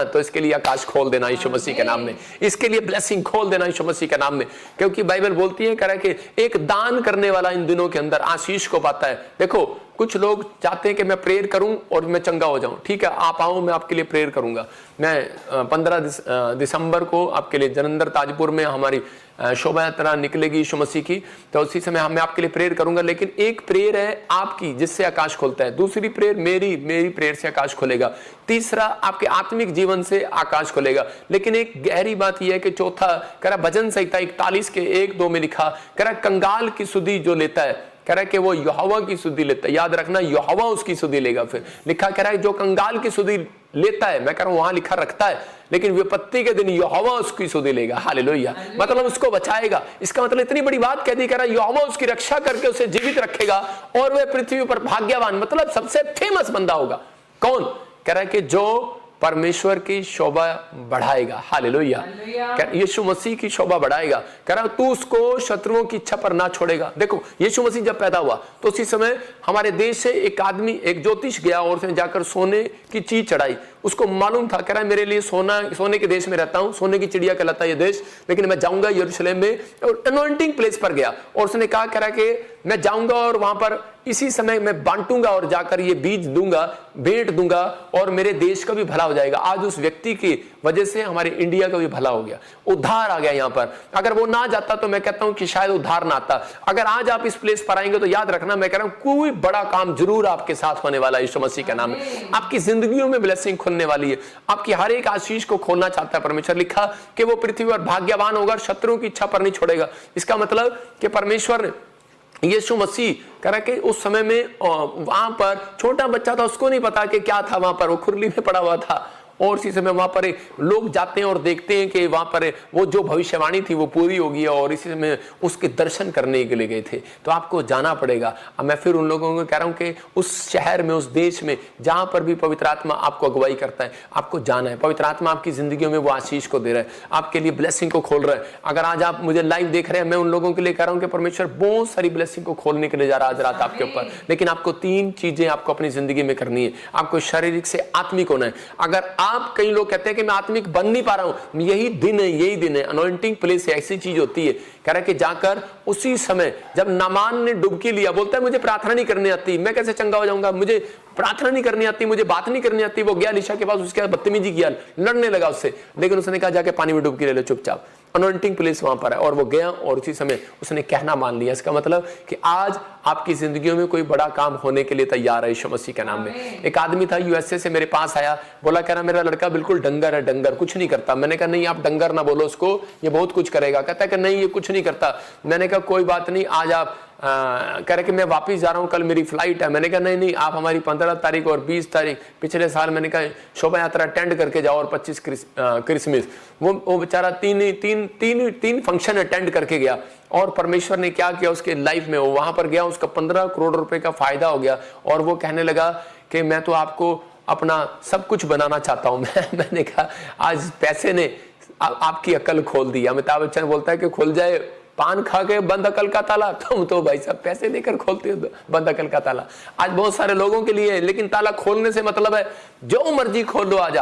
तो इसके लिए आकाश खोल देना यीशु मसीह के नाम में, इसके लिए ब्लेसिंग खोल देना यीशु मसीह के नाम में। क्योंकि बाइबल बोलती है कह कि एक दान करने वाला इन दिनों के अंदर आशीष को पाता है। देखो कुछ लोग चाहते हैं कि मैं प्रेयर करूं और मैं चंगा हो जाऊं। ठीक है, आप आओ, मैं आपके लिए प्रेयर करूंगा। मैं 15 दिसंबर को आपके लिए जलंधर ताजपुर में हमारी शोभा यात्रा निकलेगी यीशु मसीह की, तो उसी समय मैं आपके लिए प्रेयर करूंगा। लेकिन एक प्रेयर है आपकी जिससे आकाश खोलता है, दूसरी प्रेयर मेरी प्रेयर से आकाश खोलेगा, तीसरा आपके आत्मिक जीवन से आकाश खोलेगा। लेकिन एक गहरी बात यह है कि चौथा कह रहा भजन संहिता 41 के 1-2 में लिखा, कह रहा कंगाल की सुधि जो लेता है, कह रहा है कि वो यहोवा की सुधि लेता है। याद रखना, यहोवा उसकी सुधि लेगा। फिर लिखा कह रहा है जो कंगाल की सुधि लेता है, मैं कह रहा हूं वहां लिखा रखता है, लेकिन विपत्ति के दिन यहोवा उसकी सुधि लेगा। हालेलुया, मतलब उसको बचाएगा। इसका मतलब इतनी बड़ी बात कह दी, कह रहा यहोवा उसकी रक्षा करके उसे जीवित रखेगा और वह पृथ्वी पर भाग्यवान, मतलब सबसे फेमस बंदा होगा। कौन? कह रहा है कि जो परमेश्वर की शोभा बढ़ाएगा। हालेलुया, यीशु मसीह की शोभा बढ़ाएगा। कह रहा तू उसको शत्रुओं की इच्छा पर ना छोड़ेगा। देखो यीशु मसीह जब पैदा हुआ तो उसी समय हमारे देश से एक आदमी, एक ज्योतिष गया और उसने जाकर सोने की चीज चढ़ाई। उसको मालूम था, कह रहा है मेरे लिए सोने के देश में रहता हूं, सोने की चिड़िया कहलाता है ये देश, लेकिन मैं जाऊंगा यरूशलेम में। और अनॉइंटिंग प्लेस पर गया और उसने कहा, कह रहा कि मैं जाऊंगा और वहां पर इसी समय मैं बांटूंगा और जाकर ये बीज दूंगा, भेंट दूंगा और मेरे देश का भी भला हो जाएगा। आज उस व्यक्ति की वजह से हमारे इंडिया का भी भला हो गया, उद्धार आ गया यहाँ पर। अगर वो ना जाता तो मैं कहता हूं कि शायद उद्धार ना आता। अगर आज आप इस प्लेस पर आएंगे तो याद रखना, मैं कह रहा हूं कोई बड़ा काम जरूर आपके साथ होने वाला है यीशु मसीह का नाम है। आपकी जिंदगियों में ब्लेसिंग खुलने वाली है, आपकी हर एक आशीष को खोलना चाहता है परमेश्वर। लिखा कि वो पृथ्वी पर भाग्यवान होगा, शत्रुओं की इच्छा पर नहीं छोड़ेगा। इसका मतलब कि परमेश्वर ने यीशु मसीह कह रहा कि उस समय में वहां पर छोटा बच्चा था, उसको नहीं पता कि क्या था वहां पर, वो खुरली में पड़ा हुआ था। और इसी समय वहां पर लोग जाते हैं और देखते हैं कि वहां पर वो जो भविष्यवाणी थी वो पूरी होगी, और इसी समय उसके दर्शन करने के लिए गए थे। तो आपको जाना पड़ेगा। अब मैं फिर उन लोगों को कह रहा हूं कि उस शहर में, उस देश में जहां पर भी पवित्र आत्मा आपको अगुवाई करता है, आपको जाना है। पवित्र आत्मा आपकी जिंदगियों में वो आशीष को दे रहा है, आपके लिए ब्लेसिंग को खोल रहा है। अगर आज आप मुझे लाइव देख रहे हैं, मैं उन लोगों के लिए कह रहा हूं कि परमेश्वर बहुत सारी ब्लेसिंग को खोलने के लिए जा रहा है आज रात आपके ऊपर। लेकिन आपको 3 चीजें आपको अपनी जिंदगी में करनी है। आपको शारीरिक से आत्मिक होना है। अगर आप, कई लोग कहते हैं कि मैं आत्मिक बन नहीं पा रहा हूं, यही दिन है। अनॉइंटिंग प्लेस ऐसी चीज होती है, कह रहा है कि जाकर उसी समय जब नामान ने डुबकी लिया, बोलता है मुझे प्रार्थना नहीं करनी आती, मैं कैसे चंगा हो जाऊंगा, मुझे प्रार्थना नहीं करनी आती, मुझे बात नहीं करनी आती। वो गया एलीशा के पास, उसके बाद बदतमीजी किया, लड़ने लगा उससे, लेकिन उसने कहा जाके पानी में डुबकी ले लो चुपचाप। अनॉइंटिंग प्लेस वहां पर है, और वो गया और उसी समय उसने कहना मान लिया। इसका मतलब कि आज आपकी जिंदगियों में कोई बड़ा काम होने के लिए तैयार है यीशु मसीह के नाम में। एक आदमी था यूएसए से मेरे पास आया, बोला कह रहा मेरा लड़का बिल्कुल डंगर है, डंगर कुछ नहीं करता। मैंने कहा नहीं, आप डंगर ना बोलो उसको, ये बहुत कुछ करेगा। कहता है कि नहीं ये कुछ नहीं करता। मैंने कहा कोई बात नहीं, आज आप कह रहे कि मैं वापस जा रहा हूँ, कल मेरी फ्लाइट है। मैंने कहा नहीं नहीं, आप हमारी 15 तारीख और 20 तारीख पिछले साल मैंने कहा शोभा यात्रा अटेंड करके जाओ, और 25 क्रिसमस। वो बेचारा तीन फंक्शन अटेंड करके गया, और परमेश्वर ने क्या किया उसके लाइफ में, वो वहां पर गया, उसका 15 करोड़ रुपए का फायदा हो गया, और वो कहने लगा कि मैं तो आपको अपना सब कुछ बनाना चाहता हूं। मैंने कहा आज पैसे ने आपकी अकल खोल दी। अमिताभ बच्चन बोलता है कि खुल जाए पान खा के बंद अकल का ताला, तुम तो भाई साहब पैसे देकर खोलते हो बंद अकल का ताला। आज बहुत सारे लोगों के लिए, लेकिन ताला खोलने से मतलब है जो मर्जी खोल लो। आज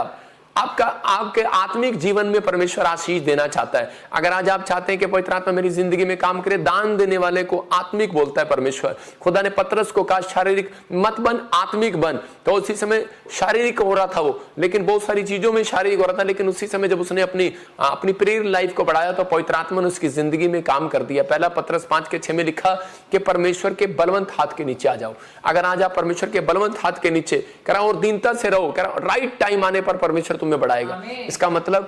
आपके आत्मिक जीवन में परमेश्वर आशीष देना चाहता है। अगर आज आप चाहते हैं कि पवित्र आत्मा मेरी जिंदगी में काम करे, दान देने वाले को आत्मिक बोलता है परमेश्वर। खुदा ने पतरस को कहा शारीरिक मत बन, आत्मिक बन। तो उसी समय शारीरिक हो रहा था वो, लेकिन बहुत सारी चीजों में शारीरिक हो रहा था, लेकिन उसी समय जब उसने अपनी प्रेयर लाइफ को बढ़ाया तो पवित्र आत्मा ने उसकी जिंदगी में काम कर दिया। पहला पतरस 5:6 में लिखा कि परमेश्वर के बलवंत हाथ के नीचे आ जाओ। अगर आज आप परमेश्वर के बलवंत हाथ के नीचे करा और दीनता से रहो, करा राइट टाइम आने पर परमेश्वर तुम्हें बढ़ाएगा। इसका मतलब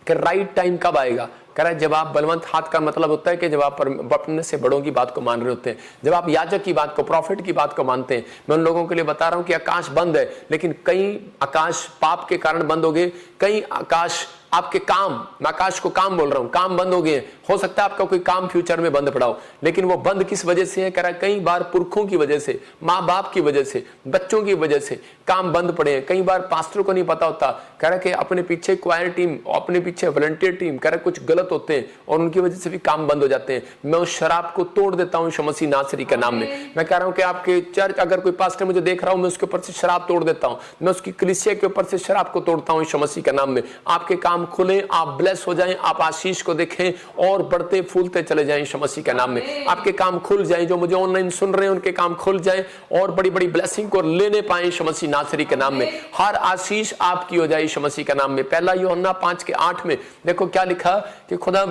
कि राइट टाइम कब आएगा? कह रहा है जब आप बलवंत हाथ का मतलब होता है कि जब आप अपने से बड़ों की बात को मान रहे होते हैं, जब आप याजक की बात को, प्रॉफिट की बात को मानते हैं। मैं उन लोगों के लिए बता रहा हूं कि आकाश बंद है, लेकिन कई आकाश पाप के कारण बंद हो गए, कई आकाश आपके काम, मैं आकाश को काम बोल रहा हूं, काम बंद हो गए। हो सकता है आपका कोई काम फ्यूचर में बंद पड़ा हो, लेकिन वो बंद किस वजह से है? कह रहा है कई बार पुरखों की वजह से, माँ बाप की वजह से, बच्चों की वजह से काम बंद पड़े हैं। कई बार पास्टरों को नहीं पता होता, कह रहा है कि अपने पीछे क्वायर टीम, अपने पीछे वॉलंटियर टीम, कह रहा है कुछ गलत होते हैं और उनकी वजह से भी काम बंद हो जाते हैं। मैं उस शराब को तोड़ देता हूं यीशु मसीह नासरी के नाम में। मैं कह रहा हूं कि आपके चर्च, अगर कोई पास्टर मुझे देख रहा हूं, मैं उसके ऊपर से शराब तोड़ देता हूं, मैं उसकी कलीसिया के ऊपर से शराब को तोड़ता हूं यीशु मसीह के नाम में। आपके काम खुले, आप ब्लेस हो जाएं, आप आशीष को देखें और बढ़ते फूलते चले जाएं यीशु मसीह के नाम में। आपके काम खुल जाएं, जो मुझे ऑनलाइन सुन रहे हैं उनके काम खुल जाएं और बड़ी बड़ी ब्लेसिंग को लेने पाए यीशु मसीह नासरी के नाम में। हर आशीष आपकी हो जाए यीशु मसीह के नाम में। पहला यूहन्ना 5:8 में देखो क्या लिखा कि खुदा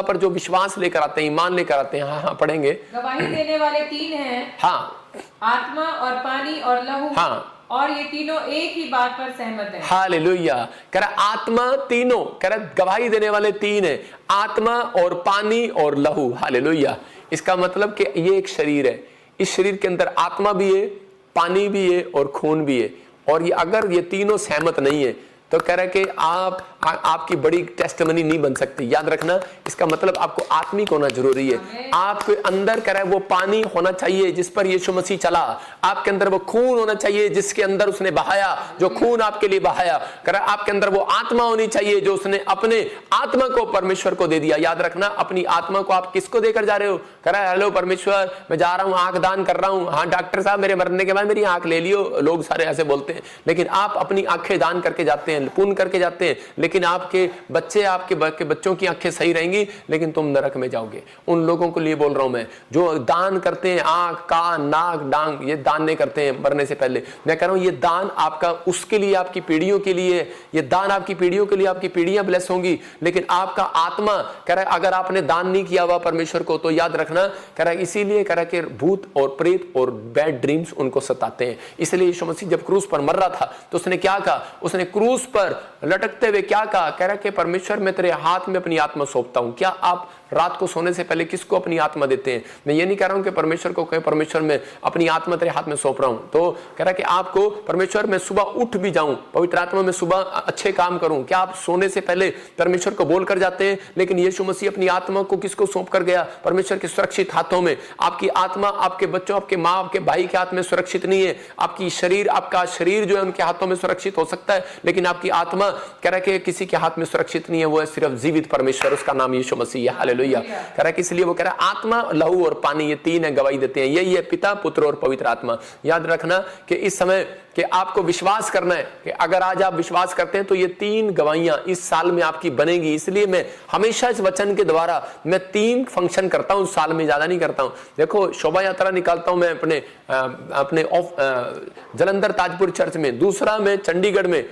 पर जो विश्वास लेकर आते हैं, ईमान लेकर आते हैं। हाँ पढ़ेंगे। गवाही देने वाले 3 हैं, हाँ, आत्मा और पानी और लहू। हाँ, और ये तीनों एक ही बात पर सहमत हैं। हालेलुया। कह रहा आत्मा तीनों, कह रहा गवाही देने वाले 3 हैं, आत्मा और पानी और लहू। हालेलुया। इसका मतलब कि ये एक शरीर है, इस शरीर के अंदर आत्मा भी है, पानी भी है और खून भी है। और ये अगर ये तीनों सहमत नहीं है तो कह रहा है कि आपकी बड़ी टेस्टमनी नहीं बन सकती। याद रखना, इसका मतलब आपको आत्मिक होना जरूरी है। आपके अंदर कह रहा है वो पानी होना चाहिए जिस पर यीशु मसीह चला, आपके अंदर वो खून होना चाहिए जिसके अंदर उसने बहाया, जो खून आपके लिए बहाया। कह रहा है आपके अंदर वो आत्मा होनी चाहिए जो उसने अपने आत्मा को परमेश्वर को दे दिया। याद रखना, अपनी आत्मा को आप किसको देकर जा रहे हो? कह रहा है हेलो परमेश्वर, मैं जा रहा हूं, आंख दान कर रहा हूं। हाँ डॉक्टर साहब, मेरे मरने के बाद मेरी आंख ले लियो, लोग सारे ऐसे बोलते हैं, लेकिन आप अपनी आंखें दान करके जाते हैं, पुण्य करके जाते हैं, लेकिन आपके बच्चे, आपके बच्चों की आंखें सही रहेंगी, लेकिन तुम नरक में जाओगे। उन लोगों को लिए बोल रहा हूं मैं जो दान करते हैं, आंख, कान, नाक, डांग, ये दान नहीं करते हैं मरने से पहले। मैं कह रहा हूं ये दान आपका उसके लिए, आपकी पीढ़ियों के लिए, ये दान आपकी पीढ़ियों के लिए, आपकी पीढ़ियां ब्लेस होंगी। लेकिन आपका आत्मा कह रहा है अगर आपने दान नहीं किया हुआ परमेश्वर को, तो याद रखना, कह रहा है इसीलिए कह रहा है कि भूत और प्रेत और बैड ड्रीम्स उनको सताते हैं। इसलिए यीशु मसीह जब क्रूस पर मर रहा था तो उसने क्या कहा? उसने क्रूस पर लटकते हुए क्या कहा? कह रहा कि परमेश्वर मैं तेरे हाथ में अपनी आत्मा सौंपता हूं। क्या आप रात को सोने से पहले किसको अपनी आत्मा देते हैं? मैं ये नहीं कह रहा हूं कि परमेश्वर को कहे परमेश्वर मैं अपनी आत्मा तेरे हाथ में सौंप रहा हूं। तो कह रहा कि आपको परमेश्वर मैं सुबह उठ भी जाऊं, पवित्र आत्मा में सुबह अच्छे काम करूं। क्या आप सोने से पहले परमेश्वर को बोल कर जाते हैं? लेकिन यीशु मसीह अपनी आत्मा को किसको सौंप कर गया? परमेश्वर के सुरक्षित हाथों में। आपकी आत्मा आपके बच्चों, आपके माँ, आपके भाई के हाथ में सुरक्षित नहीं है। आपकी शरीर, आपका शरीर जो है उनके हाथों में सुरक्षित हो सकता है, लेकिन आपकी आत्मा कह रहा कि किसी के हाथ में सुरक्षित नहीं है। वो है सिर्फ जीवित परमेश्वर, उसका नाम यीशु मसीह है। हालेलुया। कह रहा है इसलिए वो कह रहा है आत्मा, लहू और पानी, ये 3 है, गवाही देते हैं। यही है पिता, पुत्र और पवित्र आत्मा। याद रखना कि इस समय कि आपको विश्वास करना है कि अगर आज आप विश्वास करते हैं तो ये 3 गवाहियां इस साल में आपकी बनेगी। इसलिए मैं हमेशा इस वचन के द्वारा मैं 3 फंक्शन करता हूं साल में, ज्यादा नहीं करता हूं। देखो शोभा यात्रा निकालता हूं मैं अपने जलंधर ताजपुर चर्च में, दूसरा मैं चंडीगढ़ में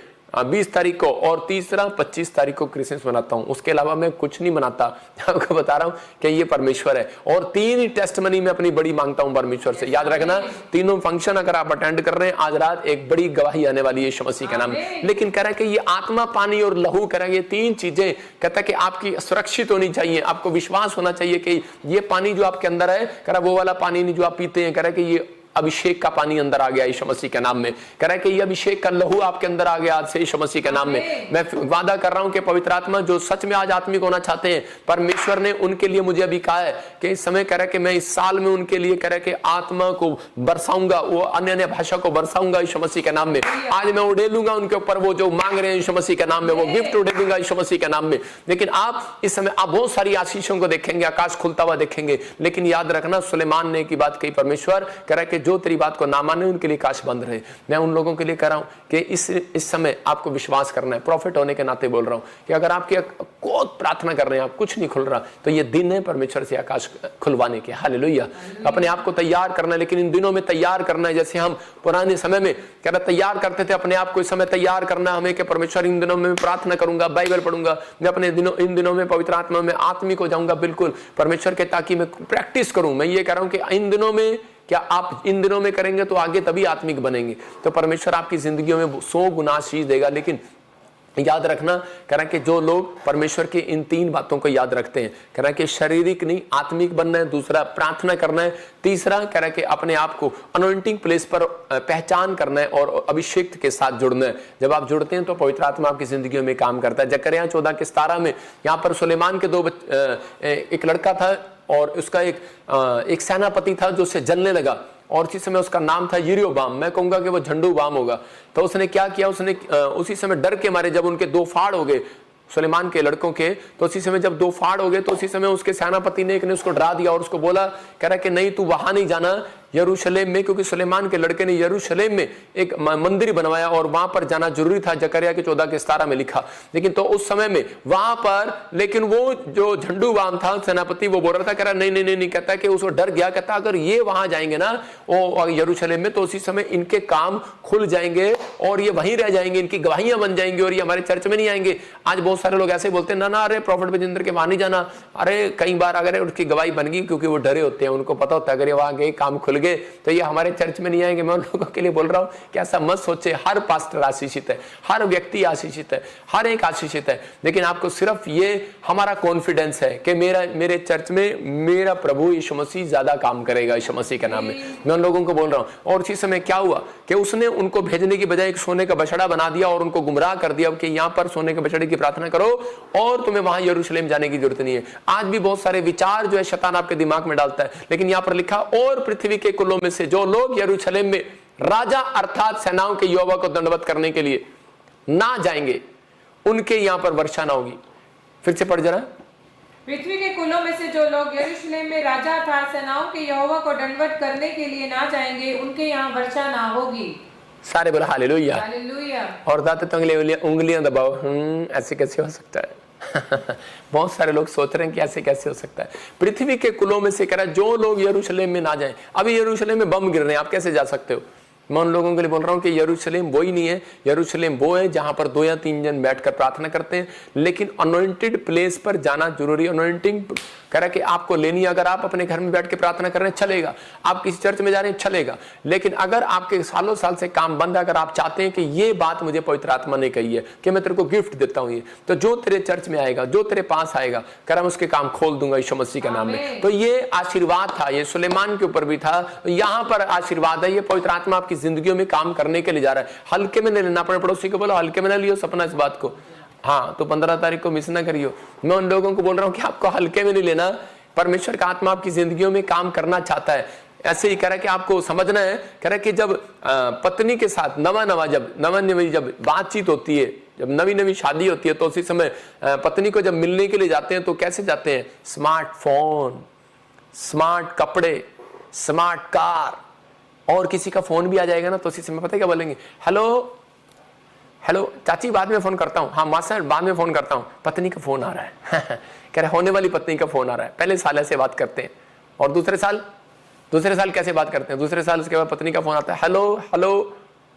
20 तारीख को और तीसरा 25 तारीख को क्रिसमस मनाता हूं, उसके अलावा मैं कुछ नहीं मनाता। आपको बता रहा हूं कि ये परमेश्वर है। और 3 ही टेस्टमनी में अपनी बड़ी मांगता हूं परमेश्वर से। याद रखना, तीनों फंक्शन अगर आप अटेंड कर रहे हैं, आज रात एक बड़ी गवाही आने वाली है यीशु मसीह के नाम में। लेकिन कह रहा है कि ये आत्मा, पानी और लहू, कह रहा है ये 3 चीजें कहता है कि आपकी सुरक्षित होनी चाहिए। आपको विश्वास होना चाहिए कि ये पानी जो आपके अंदर है, कह रहा है वो वाला पानी नहीं जो आप पीते हैं, कह रहा है कि ये अभिषेक का पानी अंदर आ गया यीशु मसीह के नाम में। कह रहा है कि ये अभिषेक का लहू आपके अंदर आ गया आज से यीशु मसीह के नाम में। मैं वादा कर रहा हूं कि पवित्र आत्मा जो सच में आज आत्मिक होना चाहते हैं, परमेश्वर ने उनके लिए मुझे अभी कहा है कि इस समय कह रहा है कि मैं इस साल में उनके लिए कह रहा है कि आत्मा को बरसाऊंगा, वो अन्य भाषा को बरसाऊंगा यीशु मसीह के नाम में। आज मैं उड़ेलूंगा उनके ऊपर वो जो मांग रहे हैं यीशु मसीह के नाम में, वो गिफ्ट उड़ेलूंगा यीशु मसीह के नाम में। लेकिन आप इस समय आप बहुत सारी आशीषों को देखेंगे, आकाश खुलता हुआ देखेंगे। लेकिन याद रखना, सुलेमान ने की बात कही, परमेश्वर कह रहा है कि जो तेरी बात को माने उनके लिए काश बंद रहे। मैं उन लोगों के लिए कह रहा हूं कि इस समय आपको विश्वास करना है। प्रॉफिट होने के नाते बोल रहा हूं कि अगर आपकी बहुत प्रार्थना कर रहे हैं, आप कुछ नहीं खुल रहा, तो ये दिन है परमेश्वर से आकाश खुलवाने के। हालेलुया। अपने आप को तैयार करना है, लेकिन इन दिनों में तैयार करना है जैसे हम पुराने समय में कह रहा तैयार करते थे अपने आप को। इस समय तैयार करना हमें कि परमेश्वर इन दिनों में प्रार्थना करूंगा, बाइबल पढ़ूंगा, मैं अपने इन दिनों में पवित्र आत्मा में आत्मिक हो जाऊंगा बिल्कुल परमेश्वर के, ताकि मैं प्रैक्टिस करूं। मैं ये कह रहा हूं कि इन दिनों में, क्या आप इन दिनों में करेंगे तो आगे तभी आत्मिक बनेंगे, तो परमेश्वर आपकी जिंदगियों में 100 गुना आशीष देगा। लेकिन याद रखना, कह रहा है कि जो लोग परमेश्वर की इन 3 बातों को याद रखते हैं, कह रहा है कि शारीरिक नहीं आत्मिक बनना है, दूसरा प्रार्थना करना है, तीसरा कह रहा है कि अपने आप को अनॉइंटिंग प्लेस पर पहचान करना है और अभिषेक के साथ जुड़ना है। जब आप जुड़ते हैं तो पवित्र आत्मा आपकी जिंदगियों में काम करता है। जकरिया 14:17 में यहाँ पर सुलेमान के 2 एक लड़का था और उसका एक सेनापति था जो उसे जलने लगा, और उसी समय उसका नाम था यिर्योबाम। मैं कहूंगा कि वो झंडूबाम होगा। तो उसने क्या किया, उसने उसी समय डर के मारे, जब उनके 2 फाड़ हो गए सुलेमान के लड़कों के, तो उसी समय जब 2 फाड़ हो गए, तो उसी समय उसके सेनापति ने एक ने उसको डरा दिया और उसको बोला, कह रहा कि नहीं तू वहां नहीं जाना यरूशलेम में, क्योंकि सुलेमान के लड़के ने यरूशलेम में एक मंदिर बनवाया और वहां पर जाना जरूरी था। जकरिया के 14:17 में लिखा। लेकिन तो उस समय में वहां पर, लेकिन वो जो झंडूबाम था सेनापति, वो बोल रहा था, कह रहा नहीं, कहता कि उसको डर गया, कहता अगर ये वहां जाएंगे ना वो यरूशलेम में, तो उसी समय इनके काम खुल जाएंगे और ये वहीं रह जाएंगे, इनकी गवाहियां बन जाएंगी और ये हमारे चर्च में नहीं आएंगे। आज बहुत सारे लोग ऐसे बोलते हैं, ना अरे प्रॉफिट बजिंदर के वहां नहीं जाना। अरे कई बार अगर उसकी गवाही बन गई, क्योंकि वो डरे होते हैं, उनको पता होता है अगर ये वहां गए काम खुल गए तो ये हमारे चर्च में नहीं आएंगे। मैं उन लोगों के लिए बोल रहा हूं कि ऐसा मत सोचे। हर पास्टर आशीषित है, हर व्यक्ति आशीषित है, हर एक आशीषित है। लेकिन आपको सिर्फ ये हमारा कॉन्फिडेंस है कि मेरे चर्च में मेरा प्रभु यीशु मसीह ज्यादा काम करेगा यीशु मसीह के नाम में। मैं उन लोगों को बोल रहा हूं। और उसी समय क्या हुआ कि उसने उनको भेजने की बजाय एक सोने का बछड़ा बना दिया और उनको गुमराह कर दिया कि यहां पर सोने के बछड़े की प्रार्थना करो और तुम्हें वहां यरूशलेम जाने की जरूरत नहीं है। आज भी बहुत सारे विचार जो है शैतान आपके दिमाग में डालता है, लेकिन यहां पर लिखा और पृथ्वी के कुलों में से जो लोग यरूशलेम में राजा अर्थात सेनाओं के यहोवा को दंडवत करने के लिए ना जाएंगे, उनके यहां पर वर्षा ना होगी। फिर से पढ़ जरा। पृथ्वी के कुलों में से जो लोग यरूशलेम में राजा था सेनाओं के यहोवा को दंडवत करने के लिए ना जाएंगे, उनके यहाँ वर्षा ना होगी। सारे बोला हालेलुया। हालेलुया। और दाते तो उंगलियां दबाओ। ऐसे कैसे हो सकता है? बहुत सारे लोग सोच रहे हैं कि ऐसे कैसे हो सकता है। पृथ्वी के कुलों में से कह रहा है जो लोग यरूशलेम में ना जाएं। अभी यरूशलेम में बम गिर रहे हैं, आप कैसे जा सकते हो? मैं उन लोगों के लिए बोल रहा हूं कि यरूशलेम वो ही नहीं है। यरूशलेम वो है जहां पर 2 या 3 जन बैठकर प्रार्थना करते हैं, लेकिन अनॉइंटेड प्लेस पर जाना जरूरी। अनॉइंटिंग कह रहा है कि आपको लेनी है। अगर आप अपने घर में बैठ के प्रार्थना कर रहे हैं चलेगा, आप किसी चर्च में जा रहे हैं चलेगा, लेकिन अगर आपके सालों साल से काम बंद है, अगर आप चाहते हैं कि ये बात मुझे पवित्र आत्मा ने कही है कि मैं तेरे को गिफ्ट देता हूं, ये तो जो तेरे चर्च में आएगा, जो तेरे पास आएगा, कह रहा मैं उसके काम खोल दूंगा यीशु मसीह के नाम में। तो ये आशीर्वाद था, ये सुलेमान के ऊपर भी था, यहां पर आशीर्वाद है। ये पवित्र आत्मा आपकी जिंदगियों में काम करने के लिए जा रहा है। हल्के में नहीं लेना। अपने पड़ोसी को बोलो हल्के में ना लियो सपना इस बात को। हाँ, तो 15 तारीख को मिस ना करियो। मैं उन लोगों को बोल रहा हूं कि आपको हल्के में नहीं लेना। परमेश्वर का आत्मा आपकी जिंदगियों में काम करना चाहता है। ऐसे ही कह रहा है कि आपको समझना है। कह रहा है कि जब पत्नी के साथ नवी जब बातचीत होती है, जब नवी शादी होती है, तो उसी समय पत्नी को जब मिलने के लिए जाते हैं तो कैसे जाते हैं? स्मार्टफोन, स्मार्ट कपड़े, स्मार्ट कार, और किसी का फोन भी आ जाएगा ना तो उसी समय पता है क्या बोलेंगे? हेलो चाची बाद में फोन करता हूँ। हाँ मास्टर बाद में फोन करता हूँ, पत्नी का फोन आ रहा है। कह रहे होने वाली पत्नी का फोन आ रहा है। पहले साल ऐसे बात करते हैं, और दूसरे साल कैसे बात करते हैं? दूसरे साल उसके बाद पत्नी का फोन आता है,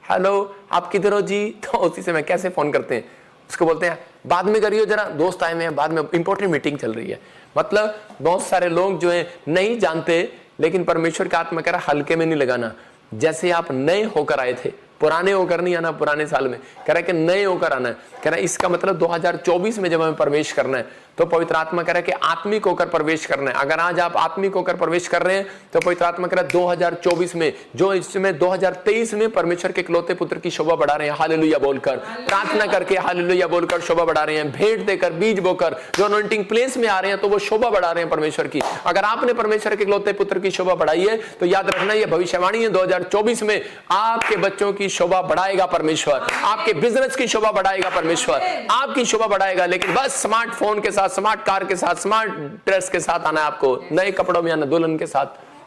हेलो आप किधर हो जी, तो उसी से मैं कैसे फोन करते हैं, उसको बोलते हैं बाद में करियो जरा, दोस्त आए हुए हैं, बाद में इंपॉर्टेंट मीटिंग चल रही है। मतलब बहुत सारे लोग जो है नहीं जानते, लेकिन परमेश्वर का आत्मा कह रहा हल्के में नहीं लगाना। जैसे आप नए होकर आए थे, पुराने होकर नहीं आना, पुराने साल में कह रहा है कि नए होकर आना है। कह रहा है इसका मतलब 2024 में जब हमें प्रवेश करना है तो पवित्र आत्मा कह रहा है कि आत्मिक होकर प्रवेश करना है। अगर आज आप आत्मिक होकर प्रवेश कर रहे हैं तो पवित्र आत्मा कह रहा है 2024 में, जो इसमें 2023 में परमेश्वर के इकलौते पुत्र की शोभा बढ़ा रहे हैं, हालेलुया बोलकर, प्रार्थना करके हालेलुया बोलकर शोभा बढ़ा रहे हैं, भेंट देकर, बीज बोकर, जो अनॉइंटिंग प्लेस में आ रहे हैं तो वो शोभा बढ़ा रहे हैं परमेश्वर की। अगर आपने परमेश्वर के इकलौते पुत्र की शोभा बढ़ाई है तो याद रखना ये भविष्यवाणी है, 2024 में आपके बच्चों की शोभा बढ़ाएगा परमेश्वर, आपके बिजनेस की शोभा बढ़ाएगा परमेश्वर, आपकी शोभा बढ़ाएगा। लेकिन बस स्मार्टफोन के साथ, स्मार्ट कार के साथ, स्मार्ट ड्रेस के साथ आना है, आपको नए कपड़ों में आना, दुल्हन के साथ।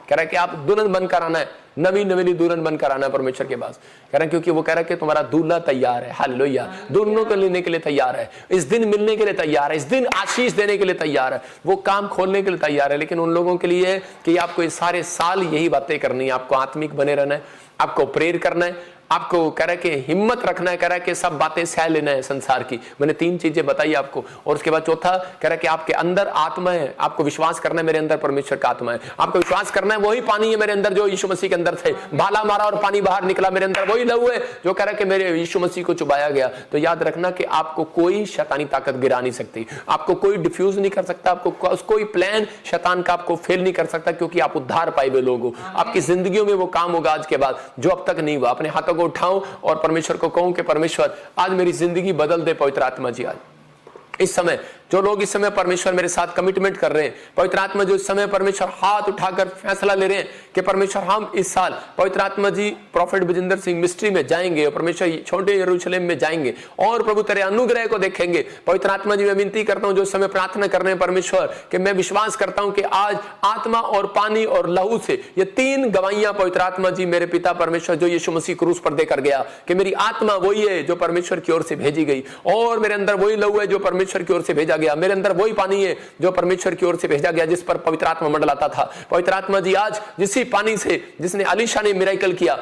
कह रहा है कि आप दुल्हन बनकर आना है, नवी नवीली दुल्हन बनकर आना है परमेश्वर के पास। कह रहा है क्योंकि वो कह रहा है कि तुम्हारा दूल्हा तैयार है, हालेलुया, दुल्हनों को लेने के लिए तैयार है, इस दिन मिलने के लिए तैयार है, इस दिन आशीष देने के लिए तैयार है, वो काम खोलने के लिए तैयार है। लेकिन उन लोगों के लिए कि आपको इस सारे साल यही बातें करनी है, आपको आत्मिक बने रहना है, आपको प्रेयर करना है, आपको कह रहा है कि हिम्मत रखना है, कह रहा है कि सब बातें सह लेना है संसार की। मैंने 3 चीजें बताई आपको। और उसके बाद चौथा कह रहा है कि आपके अंदर आत्मा है, आपको विश्वास करना है मेरे अंदर परमेश्वर का आत्मा है, आपको विश्वास करना है वही पानी है मेरे अंदर जो यीशु मसीह के अंदर थे, भाला मारा और पानी बाहर निकला, मेरे अंदर वही लहू है जो कह रहा है कि मेरे यीशु मसीह को चुबाया गया। तो याद रखना कि आपको कोई शैतानी ताकत गिरा नहीं सकती, आपको कोई डिफ्यूज नहीं कर सकता, आपको कोई प्लान शैतान का आपको फेल नहीं कर सकता, क्योंकि आप उद्धार पाए हुए लोग हो। आपकी जिंदगियों में वो काम होगा आज के बाद जो अब तक नहीं हुआ। अपने हाथों को उठाओ और परमेश्वर को कहूं कि परमेश्वर आज मेरी जिंदगी बदल दे। पवित्र आत्मा जी आज इस समय जो लोग इस समय परमेश्वर मेरे साथ कमिटमेंट कर रहे हैं, पवित्र आत्मा जो इस समय परमेश्वर हाथ उठाकर फैसला ले रहे हैं कि परमेश्वर हम इस साल पवित्र आत्मा जी प्रॉफिट विजेंद्र सिंह मिस्ट्री में जाएंगे और परमेश्वर छोटे यरूशलेम में जाएंगे और प्रभु तेरे अनुग्रह को देखेंगे। पवित्र आत्मा जी मैं विनती करता हूं जो इस समय प्रार्थना कर रहे हैं परमेश्वर कि मैं विश्वास करता हूं कि आज आत्मा और पानी और लहू से ये 3 गवाहियां पवित्र आत्मा जी मेरे पिता परमेश्वर जो यीशु मसीह क्रूस पर देकर गया कि मेरी आत्मा वही है जो परमेश्वर की ओर से भेजी गई और मेरे अंदर वही लहू है जो परमेश्वर की ओर से भेजा गया, मेरे अंदर वही पानी है जो परमेश्वर की ओर से भेजा गया जिस पर पवित्र आत्मा मंडलाता था। पवित्र आत्मा जी आज जिसी पानी से जिसने अलीशा ने मिरेकल किया,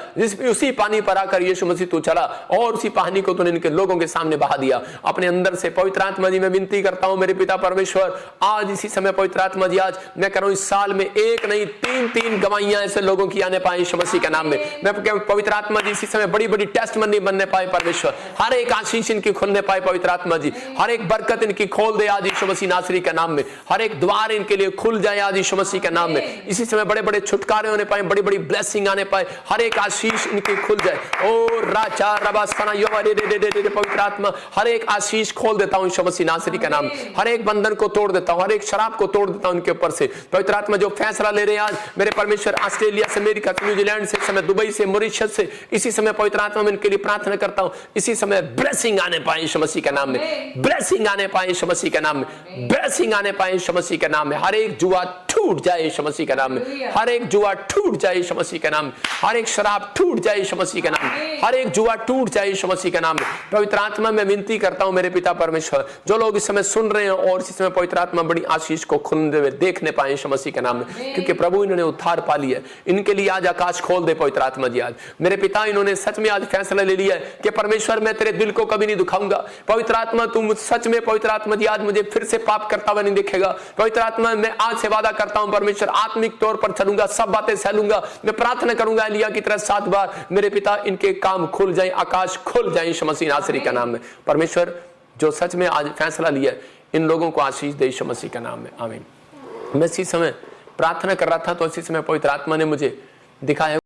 उसी पानी पर आकर यीशु मसीह तू चला और उसी पानी को तूने इनके लोगों के सामने बहा दिया अपने अंदर से। पवित्र आत्मा जी मैं विनती करता हूं मेरे पिता परमेश्वर आज इसी समय पवित्र आत्मा जी आज मैं कह रहा हूं इस साल में 1 नहीं 3 गवाहियां ऐसे लोगों की आने पाए यीशु मसीह के नाम में। मैं पवित्र आत्मा जी इसी समय बड़ी बड़ी टेस्टमनी बनने पाए परमेश्वर, हर एक आशीष इनकी खुलने पाए पवित्र आत्मा जी, हर एक बरकत इनकी खोल दे आज यीशु मसीह नासरी के नाम में, हर एक द्वार इनके लिए खुल जाए आज यीशु मसीह के नाम में। इसी समय बड़े बड़े छुटकारे होने पाए, बड़ी बड़ी ब्लेसिंग आने पाए, हर एक आशीष इनकी खुल जाए। ओ राजा रबासना योवारे दे दे दे दे पवित्र आत्मा हर एक आशीष खोल देता हूं यीशु मसीह नासरी के नाम, हर एक बंधन को तोड़ देता हूं, हर एक शराब को तोड़ देता हूं उनके ऊपर से। पवित्र आत्मा जो फैसला ले रहे हैं आज मेरे परमेश्वर ऑस्ट्रेलिया से, अमेरिका से, न्यूजीलैंड से, समय दुबई से, मॉरिशस से, इसी समय पवित्र आत्मा में इनके लिए प्रार्थना करता हूं इसी समय ब्लेसिंग आने पाए यीशु मसीह के नाम में, ब्लेसिंग आने पाए यीशु मसीह के नाम में, ब्लेसिंग आने पाए यीशु मसीह के नाम में। हर एक जुआ टूट जाए यीशु मसीह के नाम में, हर एक जुआ टूट जाए यीशु मसीह के नाम में, हर एक शराब टूट जाए यीशु मसीह के नाम में, हर एक जुआ टूट जाए यीशु मसीह के नाम में। पवित्र आत्मा मैं विनती करता हूं मेरे पिता परमेश्वर जो लोग इस समय सुन रहे हैं और इस समय पवित्र आत्मा बड़ी आशीष को खुलते हुए देखने पाए यीशु मसीह के नाम में, क्योंकि प्रभु इन्होंने उद्धार पा लिया है। इनके लिए आज आकाश खोल दे पवित्र आत्मा जी। आज मेरे पिता इन्होंने सच में आज फैसला ले लिया है कि परमेश्वर मैं तेरे दिल को कभी नहीं दुखाऊंगा। पवित्र आत्मा तुम सच में पवित्र आत्मा जी आज मुझे फिर से पाप करता हुआ नहीं देखेगा। पवित्र आत्मा मैं आज से वादा करता हूं परमेश्वर आत्मिक तौर पर चलूंगा, सब बातें सहलूंगा, मैं प्रार्थना करूंगा एलिया की तरह 7 बार मेरे पिता इनके काम खुल जाए, आकाश खुल जाए यीशु मसीह नासरी के नाम में। परमेश्वर जो सच में आज फैसला लिया इन लोगों को आशीष दे यीशु मसीह के नाम में, आमीन। मैं इसी समय प्रार्थना कर रहा था तो इसी समय पवित्र आत्मा ने मुझे दिखाया